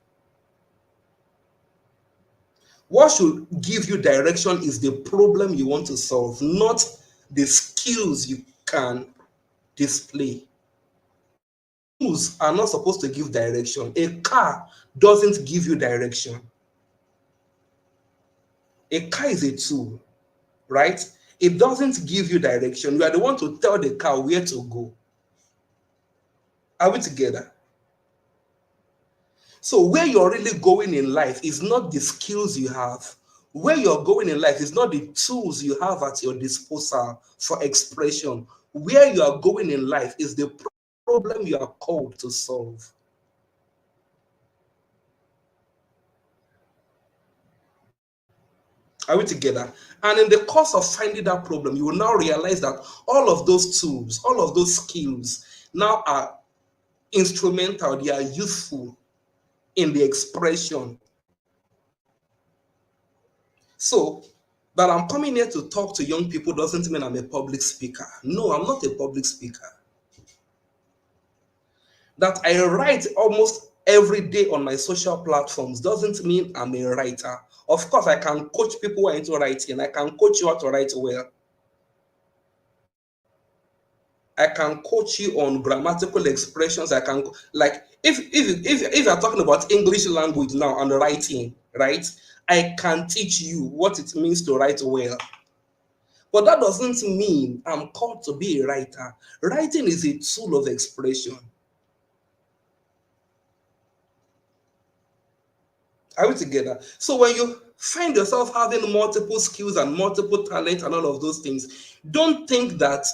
What should give you direction is the problem you want to solve, not the skills you can display. Tools are not supposed to give direction. A car doesn't give you direction. A car is a tool, right? It doesn't give you direction. You are the one to tell the car where to go. Are we together? So where you're really going in life is not the skills you have. Where you're going in life is not the tools you have at your disposal for expression. Where you are going in life is the problem you are called to solve. Are we together? And in the course of finding that problem, you will now realize that all of those tools, all of those skills now are instrumental, they are useful in the expression. So, that I'm coming here to talk to young people doesn't mean I'm a public speaker. No, I'm not a public speaker. That I write almost every day on my social platforms doesn't mean I'm a writer. Of course, I can coach people who are into writing. I can coach you how to write well. I can coach you on grammatical expressions. I can, like, if you're talking about English language now and writing, right? I can teach you what it means to write well. But that doesn't mean I'm called to be a writer. Writing is a tool of expression. Are we together? So when you find yourself having multiple skills and multiple talents and all of those things, don't think that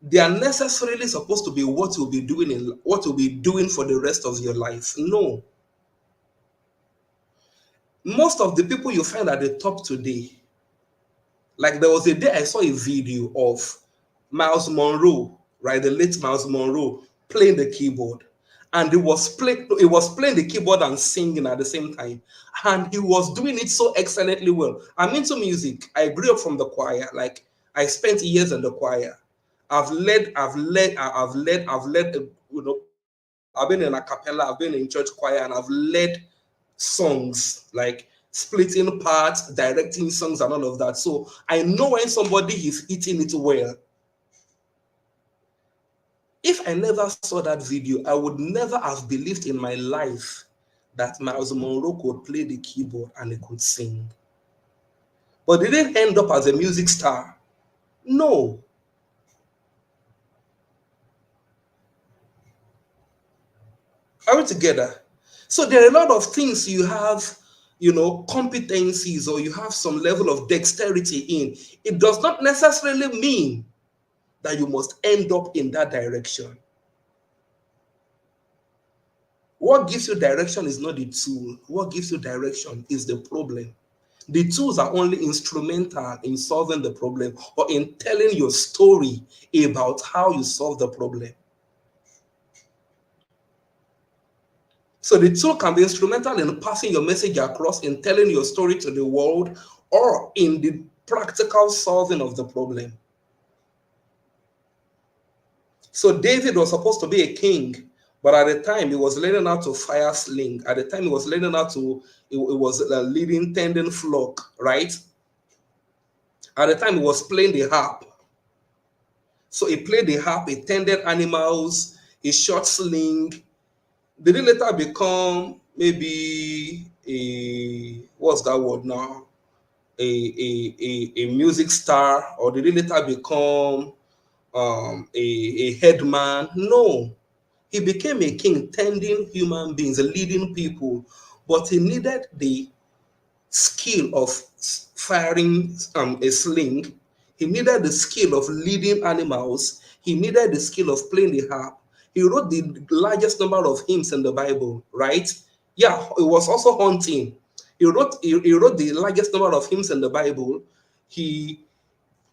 they are necessarily supposed to be what you'll be doing in what you'll be doing for the rest of your life. No. Most of the people you find at the top today, like there was a day I saw a video of Miles Monroe, right? The late Miles Monroe playing the keyboard. And it was playing the keyboard and singing at the same time. And he was doing it so excellently well. I'm into music. I grew up from the choir. Like I spent years in the choir. I've been in a cappella, I've been in church choir, and I've led songs, like splitting parts, directing songs, and all of that. So I know when somebody is eating it well. If I never saw that video, I would never have believed in my life that Miles Monroe could play the keyboard and he could sing. But did he end up as a music star? No. Are we together? So there are a lot of things you have, competencies, or you have some level of dexterity in. It does not necessarily mean that you must end up in that direction. What gives you direction is not the tool. What gives you direction is the problem. The tools are only instrumental in solving the problem or in telling your story about how you solve the problem. So the tool can be instrumental in passing your message across, in telling your story to the world, or in the practical solving of the problem. So David was supposed to be a king, but at the time he was learning how to fire sling. At the time he was learning how to, it was leading, tending flock, right? At the time he was playing the harp. So he played the harp, he tended animals, he shot sling. Did he later become maybe what's that word now? A music star, or did he later become a headman? No, he became a king, tending human beings, leading people, but he needed the skill of firing a sling. He needed the skill of leading animals. He needed the skill of playing the harp. He wrote the largest number of hymns in the Bible, right? Yeah, it was also hunting. He wrote the largest number of hymns in the Bible. He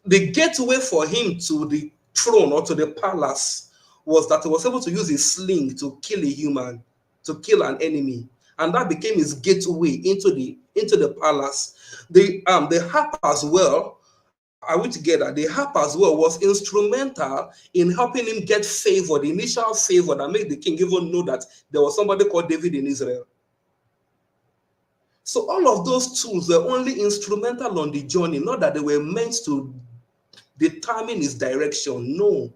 The gateway for him to the throne or to the palace was that he was able to use his sling to kill a human, to kill an enemy, and that became his gateway into the palace. The harp as well. Are we together? The harp as well was instrumental in helping him get favor, the initial favor that made the king even know that there was somebody called David in Israel. So all of those tools were only instrumental on the journey, not that they were meant to determine his direction. No,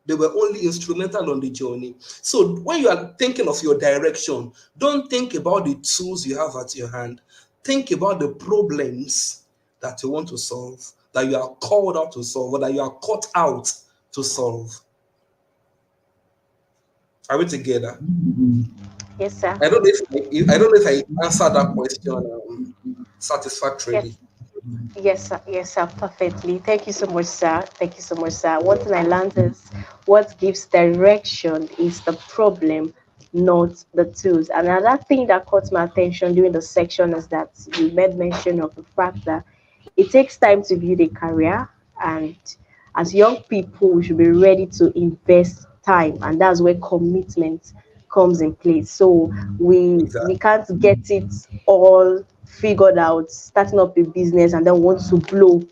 they were only instrumental on the journey. So when you are thinking of your direction, don't think about the tools you have at your hand. Think about the problems that you want to solve, that you are called out to solve, or that you are caught out to solve. Are we together? Yes, sir. I don't know if I answered that question Yes. satisfactorily. Yes, sir. Yes, sir. Perfectly. Thank you so much, sir. Thank you so much, sir. One thing I learned is what gives direction is the problem, not the tools. And another thing that caught my attention during the section is that you made mention of the fact that it takes time to build a career, and as young people, we should be ready to invest time, and that's where commitment comes in place. So we Exactly. can't get it all figured out, starting up a business and then want to blow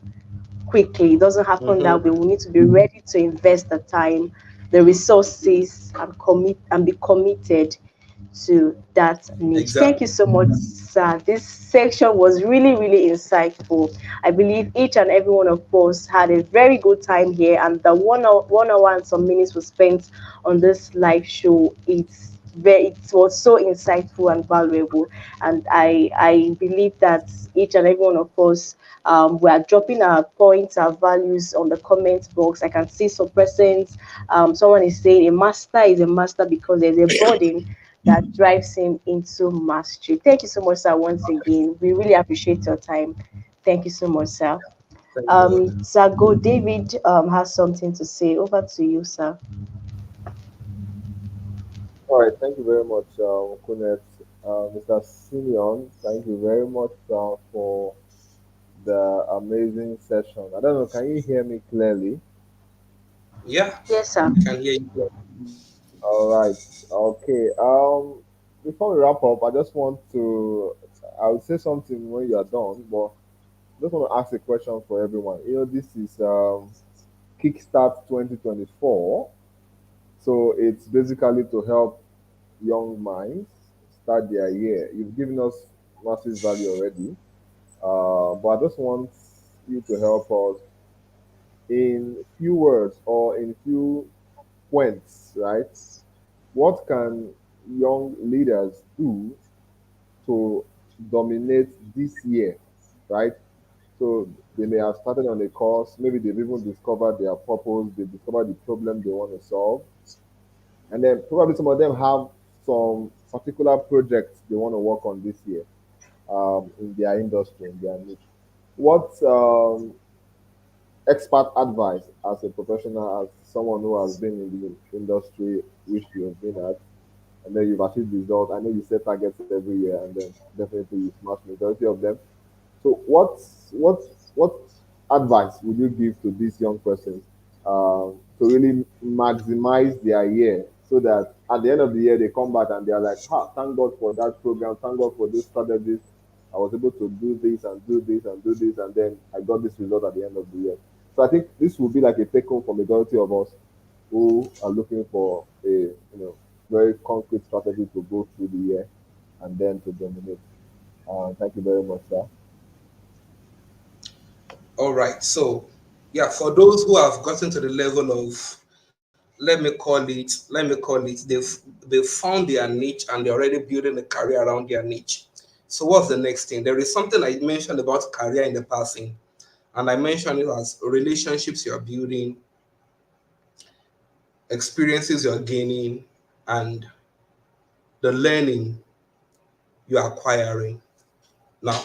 quickly. It doesn't happen that way. Mm-hmm. We need to be ready to invest the time, the resources, and commit and be committed to that niche. Thank you Exactly. so much, sir. This section was really, really insightful. I believe each and every one of us had a very good time here, and the 1 hour and some minutes we spent on this live show, it was so insightful and valuable. And I believe that each and every one of us, we are dropping our points, our values on the comment box. I can see some persons. Someone is saying a master is a master because there's a burden that drives him into mastery. Thank you so much, sir. Once again, we really appreciate your time. Thank you so much, sir. Thank God. Sir Go David has something to say. Over to you, sir. All right, thank you very much, Kunet. Mr. Simeon, thank you very much for the amazing session. I don't know, can you hear me clearly? Yeah, Yes, sir. I can hear you. All right, okay. Before we wrap up, I just want to, I'll say something when you are done, but I just want to ask a question for everyone. You know, this is Kickstart 2024, so it's basically to help young minds start their year. You've given us massive value already, but I just want you to help us in few words or in few points, right? What can young leaders do to dominate this year, right? So they may have started on a course, maybe they've even discovered their purpose, they discovered the problem they want to solve, and then probably some of them have some particular projects they want to work on this year in their industry, in their niche. What expert advice as a professional, as someone who has been in the industry which you have been at, and then you've achieved results? I know you set targets every year, and then definitely you smash majority of them. So what advice would you give to these young persons to really maximize their year so that at the end of the year they come back and they are like, thank God for that program, thank God for this strategies. I was able to do this and do this and do this, and then I got this result at the end of the year. So I think this will be like a take home for majority of us who are looking for a very concrete strategy to go through the year and then to dominate. Thank you very much, sir. All right. So, yeah, for those who have gotten to the level of, let me call it, they've found their niche and they're already building a career around their niche. So what's the next thing? There is something I mentioned about career in the passing, and I mentioned it as relationships you're building, experiences you're gaining, and the learning you're acquiring. Now,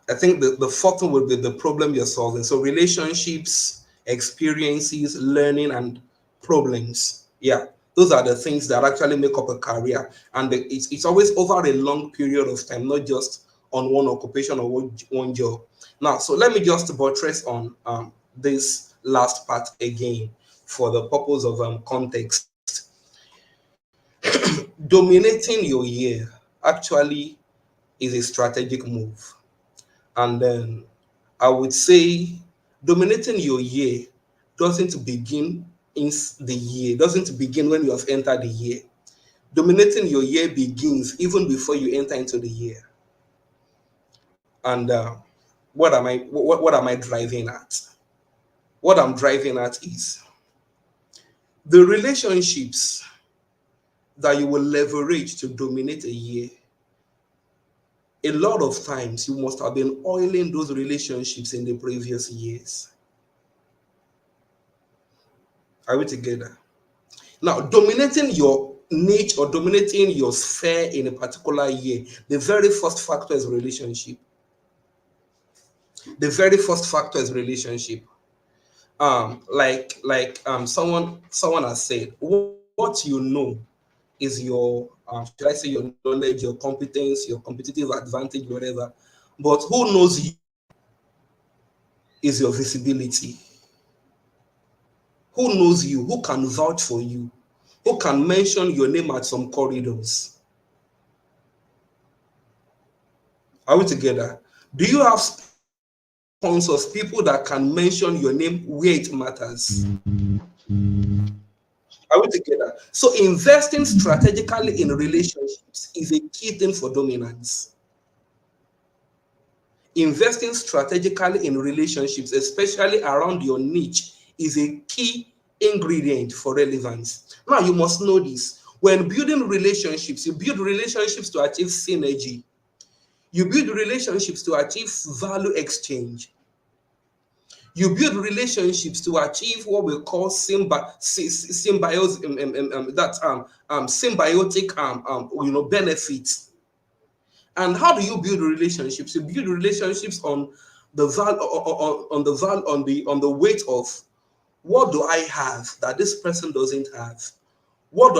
I think the fourth one will be the problem you're solving. So relationships, experiences, learning, and problems. Yeah, those are the things that actually make up a career. And it's always over a long period of time, not just on one occupation or one job. Now, so let me just buttress on this last part again for the purpose of context. Dominating your year actually is a strategic move. And then I would say dominating your year doesn't begin in the year, doesn't begin when you have entered the year. Dominating your year begins even before you enter into the year. And what am I driving at? What I'm driving at is the relationships that you will leverage to dominate a year. A lot of times you must have been oiling those relationships in the previous years. Are we together? Now, dominating your niche or dominating your sphere in a particular year, the very first factor is relationship. The very first factor is relationship. Someone has said, what you know is your should I say your knowledge, your competence, your competitive advantage, whatever. But who knows you is your visibility. Who knows you? Who can vouch for you? Who can mention your name at some corridors? Are we together? Do you have sponsors, people that can mention your name where it matters? Are we together? So investing strategically in relationships is a key thing for dominance. Investing strategically in relationships, especially around your niche, is a key ingredient for relevance. Now, you must know this. When building relationships, you build relationships to achieve synergy. You build relationships to achieve value exchange. You build relationships to achieve what we call symbiosis, symbiotic, benefits. And how do you build relationships? You build relationships on the val on the val on the weight of what do I have that this person doesn't have? What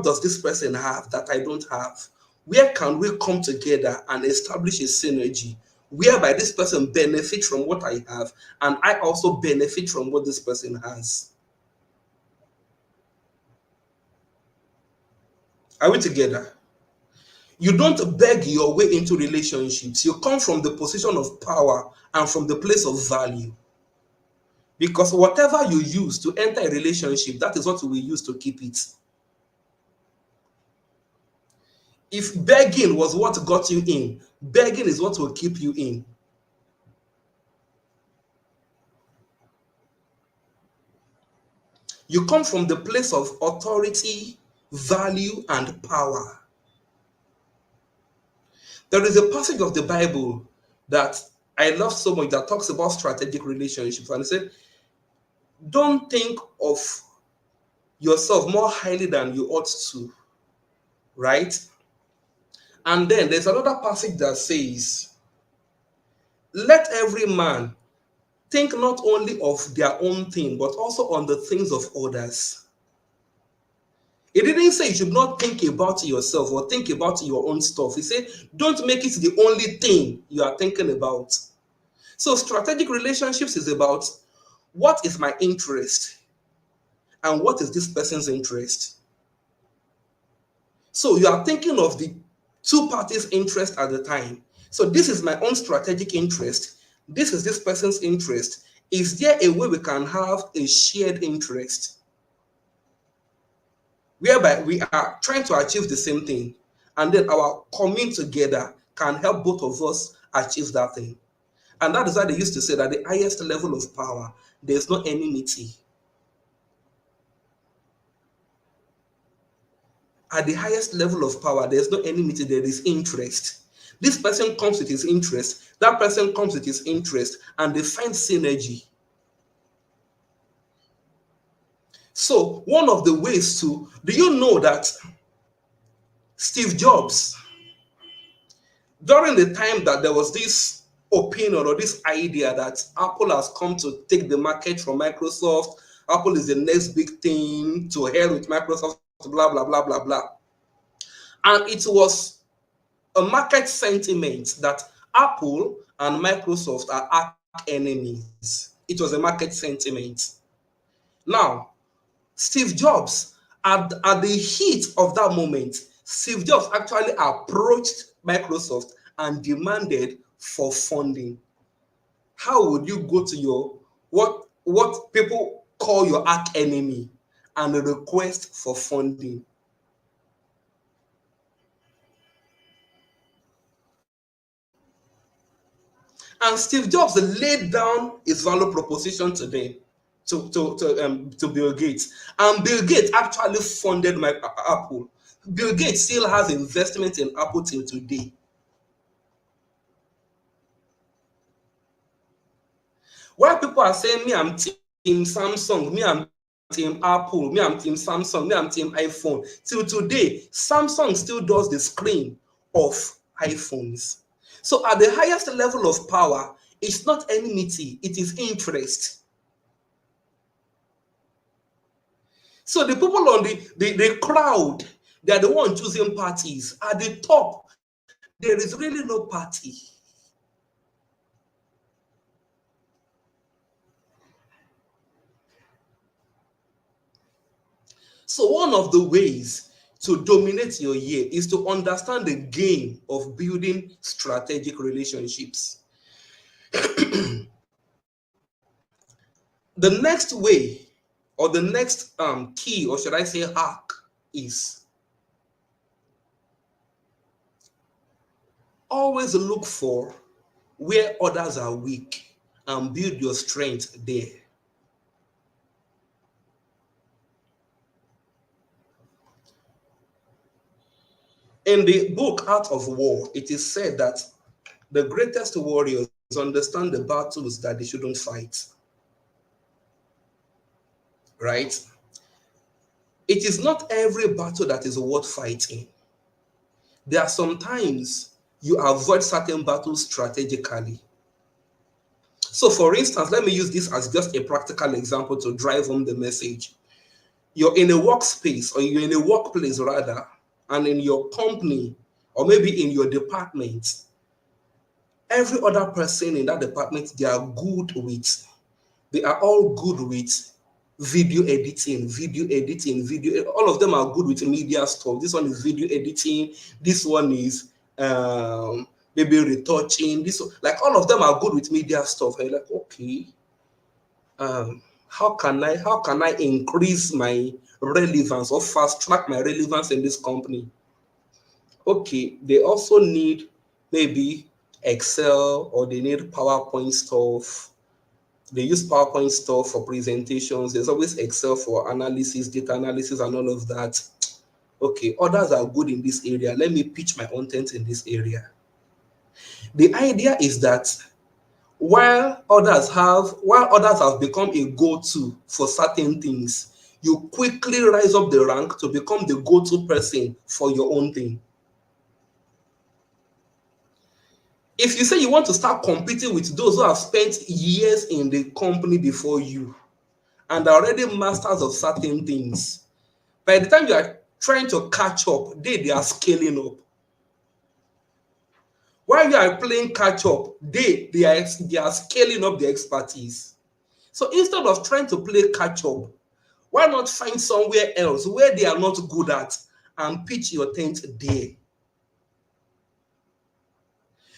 does this person have that I don't have? Where can we come together and establish a synergy whereby this person benefits from what I have and I also benefit from what this person has? Are we together? You don't beg your way into relationships. You come from the position of power and from the place of value. Because whatever you use to enter a relationship, that is what you will use to keep it. If begging was what got you in, begging is what will keep you in. You come from the place of authority, value, and power. There is a passage of the Bible that I love so much that talks about strategic relationships. And it said, don't think of yourself more highly than you ought to, right? And then there's another passage that says, let every man think not only of their own thing, but also on the things of others. It didn't say you should not think about yourself or think about your own stuff. It said, don't make it the only thing you are thinking about. So strategic relationships is about what is my interest and what is this person's interest. So you are thinking of the two parties' interest at the time. So this is my own strategic interest. This is this person's interest. Is there a way we can have a shared interest whereby we are trying to achieve the same thing and then our coming together can help both of us achieve that thing? And that is why they used to say that the highest level of power, there's no enmity. At the highest level of power, there's no enmity, there is interest. This person comes with his interest, that person comes with his interest, and they find synergy. So, one of the ways to, do you know that Steve Jobs, during the time that there was this opinion or this idea that Apple has come to take the market from Microsoft, Apple is the next big thing, to hell with Microsoft, blah, blah, blah, blah, blah. And it was a market sentiment that Apple and Microsoft are arch enemies. It was a market sentiment. Now, Steve Jobs, at the heat of that moment, Steve Jobs actually approached Microsoft and demanded for funding. How would you go to your what people call your arch enemy and request for funding? And Steve Jobs laid down his value proposition to them, to Bill Gates. And Bill Gates actually funded Apple. Bill Gates still has investment in Apple till today. While people are saying, me, I'm team Samsung, me, I'm team Apple, me, I'm team Samsung, me, I'm team iPhone. Till today, Samsung still does the screen of iPhones. So at the highest level of power, it's not enmity, it is interest. So the people on the crowd, they are the ones choosing parties. At the top, there is really no party. So one of the ways to dominate your year is to understand the game of building strategic relationships. The next way, or the next key, or should I say hack, is always look for where others are weak and build your strength there. In the book Art of War, it is said that the greatest warriors understand the battles that they shouldn't fight. Right? It is not every battle that is worth fighting. There are some times you avoid certain battles strategically. So, for instance, let me use this as just a practical example to drive home the message. You're in a workspace, or you're in a workplace rather, and in your company, or maybe in your department, every other person in that department, they are all good with video editing, all of them are good with media stuff. This one is video editing, this one is maybe retouching, this one, like all of them are good with media stuff. And you're like, okay, how can I increase my relevance or fast track my relevance in this company? Okay, they also need maybe Excel, or they need PowerPoint stuff. They use PowerPoint stuff for presentations. There's always Excel for analysis, data analysis, and all of that. Okay, others are good in this area. Let me pitch my content in this area. The idea is that while others have become a go-to for certain things, you quickly rise up the rank to become the go-to person for your own thing. If you say you want to start competing with those who have spent years in the company before you and are already masters of certain things, by the time you are trying to catch up, they are scaling up. While you are playing catch up, they are scaling up their expertise. So instead of trying to play catch up, why not find somewhere else where they are not good at and pitch your tent there?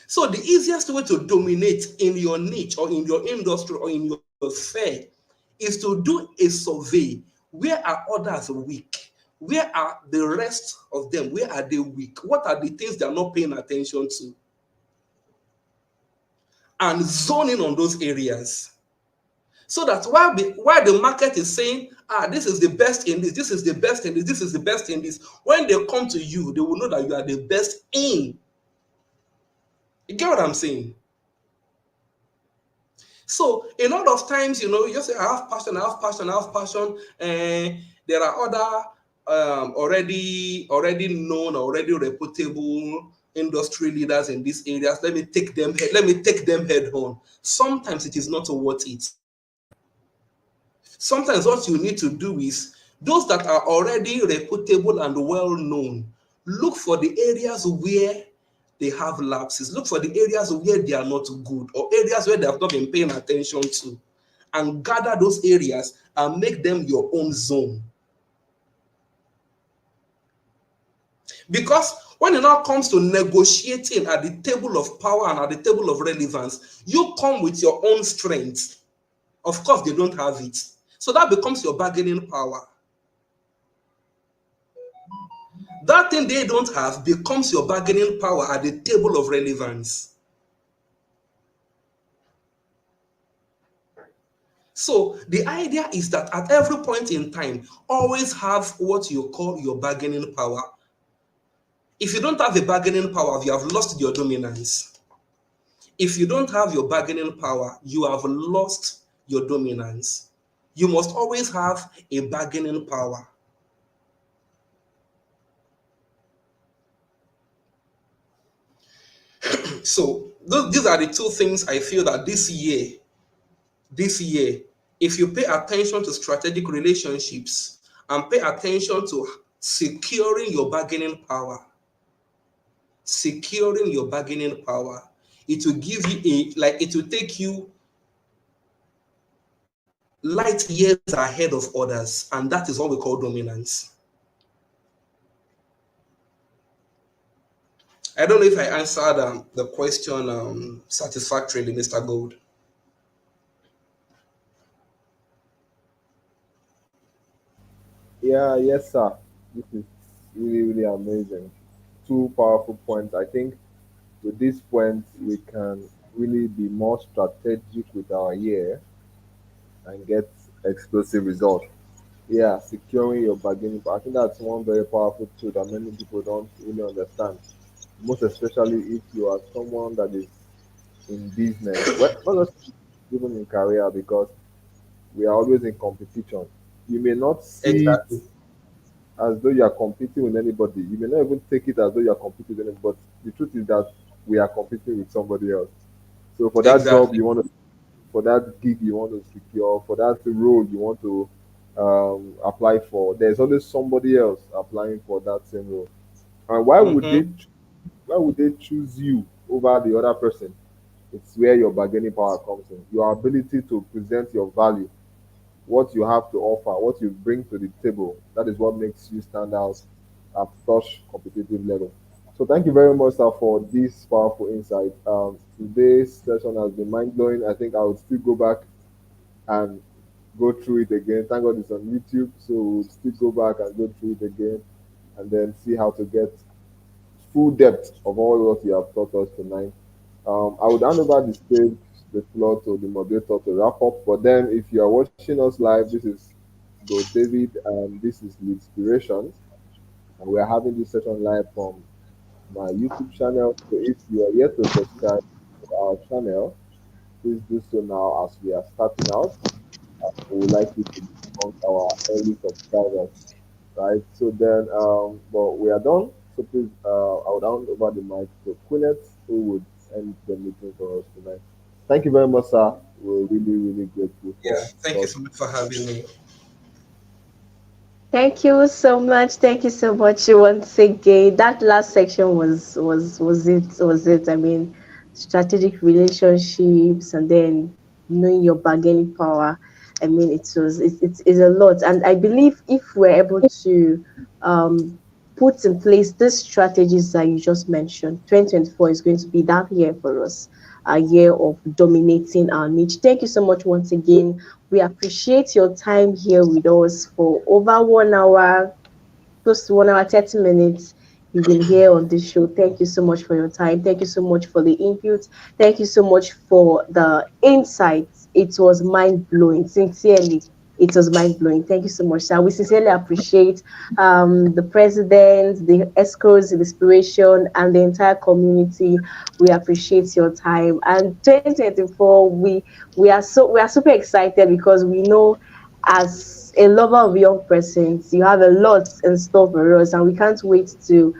So the easiest way to dominate in your niche or in your industry or in your sphere is to do a survey. Where are others weak? Where are the rest of them? Where are they weak? What are the things they are not paying attention to? And zone in on those areas. So that while the market is saying, this is the best in this, this is the best in this, this is the best in this, when they come to you, they will know that you are the best in. You get what I'm saying? So a lot of times, you just say, I have passion, I have passion, I have passion, and there are other already known, already reputable industry leaders in these areas. Let me take them head on. Sometimes it is not worth it. Sometimes what you need to do is those that are already reputable and well known, look for the areas where they have lapses. Look for the areas where they are not good or areas where they have not been paying attention to, and gather those areas and make them your own zone. Because when it now comes to negotiating at the table of power and at the table of relevance, you come with your own strength. Of course, they don't have it. So that becomes your bargaining power. That thing they don't have becomes your bargaining power at the table of relevance. So the idea is that at every point in time, always have what you call your bargaining power. If you don't have a bargaining power, you have lost your dominance. If you don't have your bargaining power, you have lost your dominance. You must always have a bargaining power. So these are the two things I feel that this year, if you pay attention to strategic relationships and pay attention to securing your bargaining power, securing your bargaining power, it will give you it will take you light years ahead of others, and that is what we call dominance. I don't know if I answered the question satisfactorily, Mr. Gold. Yeah, yes, sir. This is really, really amazing. Two powerful points. I think with these points, we can really be more strategic with our year and get explosive results. Yeah, securing your bargaining power. I think that's one very powerful tool that many people don't really understand. Most especially if you are someone that is in business, well, not just even in career, because we are always in competition. You may not see it Exactly. as though you are competing with anybody. You may not even take it as though you are competing with anybody. But the truth is that we are competing with somebody else. So for that job Exactly. you want to, for that gig you want to secure, for that role you want to apply for, there's always somebody else applying for that same role. And Mm-hmm. why would they choose you over the other person? It's where your bargaining power comes in. Your ability to present your value, what you have to offer, what you bring to the table. That is what makes you stand out at such competitive level. So thank you very much, sir, for this powerful insight. Today's session has been mind blowing. I think I would still go back and go through it again. Thank God it's on YouTube, so we'll still go back and go through it again and then see how to get full depth of all what you have taught us tonight. I would hand over the stage, the floor to the moderator to wrap up. But then, if you are watching us live, this is Go David, and this is the Inspiration, and we are having this session live from my YouTube channel. So if you are yet to subscribe to our channel, please do so now as we are starting out. We would like you to be among our early subscribers, right? So then, but we are done. So please, I would hand over the mic to Quinette, who would end the meeting for us tonight. Thank you very much, sir. We're really, really grateful Yeah. for Thank you talking. so much for having me. Thank you so much. Thank you so much once again. That last section was it. I mean, strategic relationships and then knowing your bargaining power. I mean, it's a lot, and I believe if we're able to um put in place these strategies that you just mentioned, 2024 is going to be that year for us, a year of dominating our niche. Thank you so much once again. We appreciate your time here with us for over 1 hour, close to 1 hour, 30 minutes. You've been here on this show. Thank you so much for your time. Thank you so much for the input. Thank you so much for the insights. it was mind blowing. Sincerely, it was mind blowing. Thank you so much, sir. We sincerely appreciate the president, the escorts, the inspiration, and the entire community. We appreciate your time. And 2024, we are super excited because we know, as a lover of young persons, you have a lot in store for us, and we can't wait to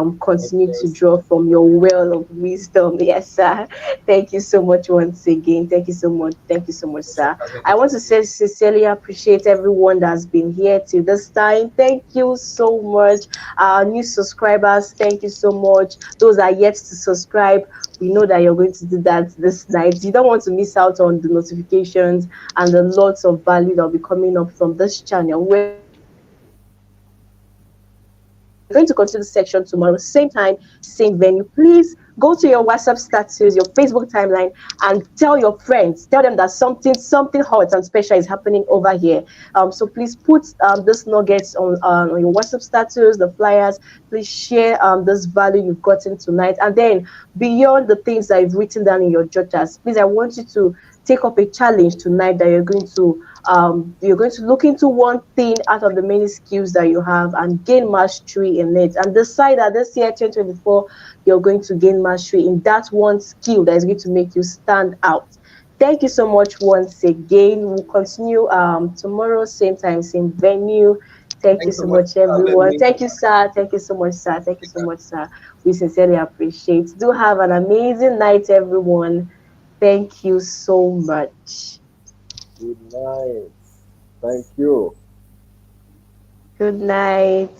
Of continue to course. draw from your well of wisdom. Yes, sir. Thank you so much once again. Thank you so much. Thank you so much, For sir. having I me. want to say sincerely appreciate everyone that's been here till this time. Thank you so much. Our new subscribers, thank you so much. Those are yet to subscribe, we know that you're going to do that this night. You don't want to miss out on the notifications and the lots of value that'll be coming up from this channel. We're going to continue this section tomorrow, same time, same venue. Please go to your WhatsApp status, your Facebook timeline, and tell your friends, tell them that something hot and special is happening over here. So please put this nuggets on your WhatsApp status, the flyers. Please share this value you've gotten tonight, and then beyond the things that you've written down in your jotters, please, I want you to take up a challenge tonight that you're going to look into one thing out of the many skills that you have and gain mastery in it, and decide that this year 2024 you're going to gain mastery in that one skill that is going to make you stand out. Thank you so much once again. We'll continue tomorrow, same time, same venue. Thank you Thanks so so much much, for having everyone. me. Thank you, sir. Thank you so much, sir. Thank you so Yeah. much, sir. We sincerely appreciate. Do have an amazing night, everyone. Thank you so much. Good night. Thank you. Good night.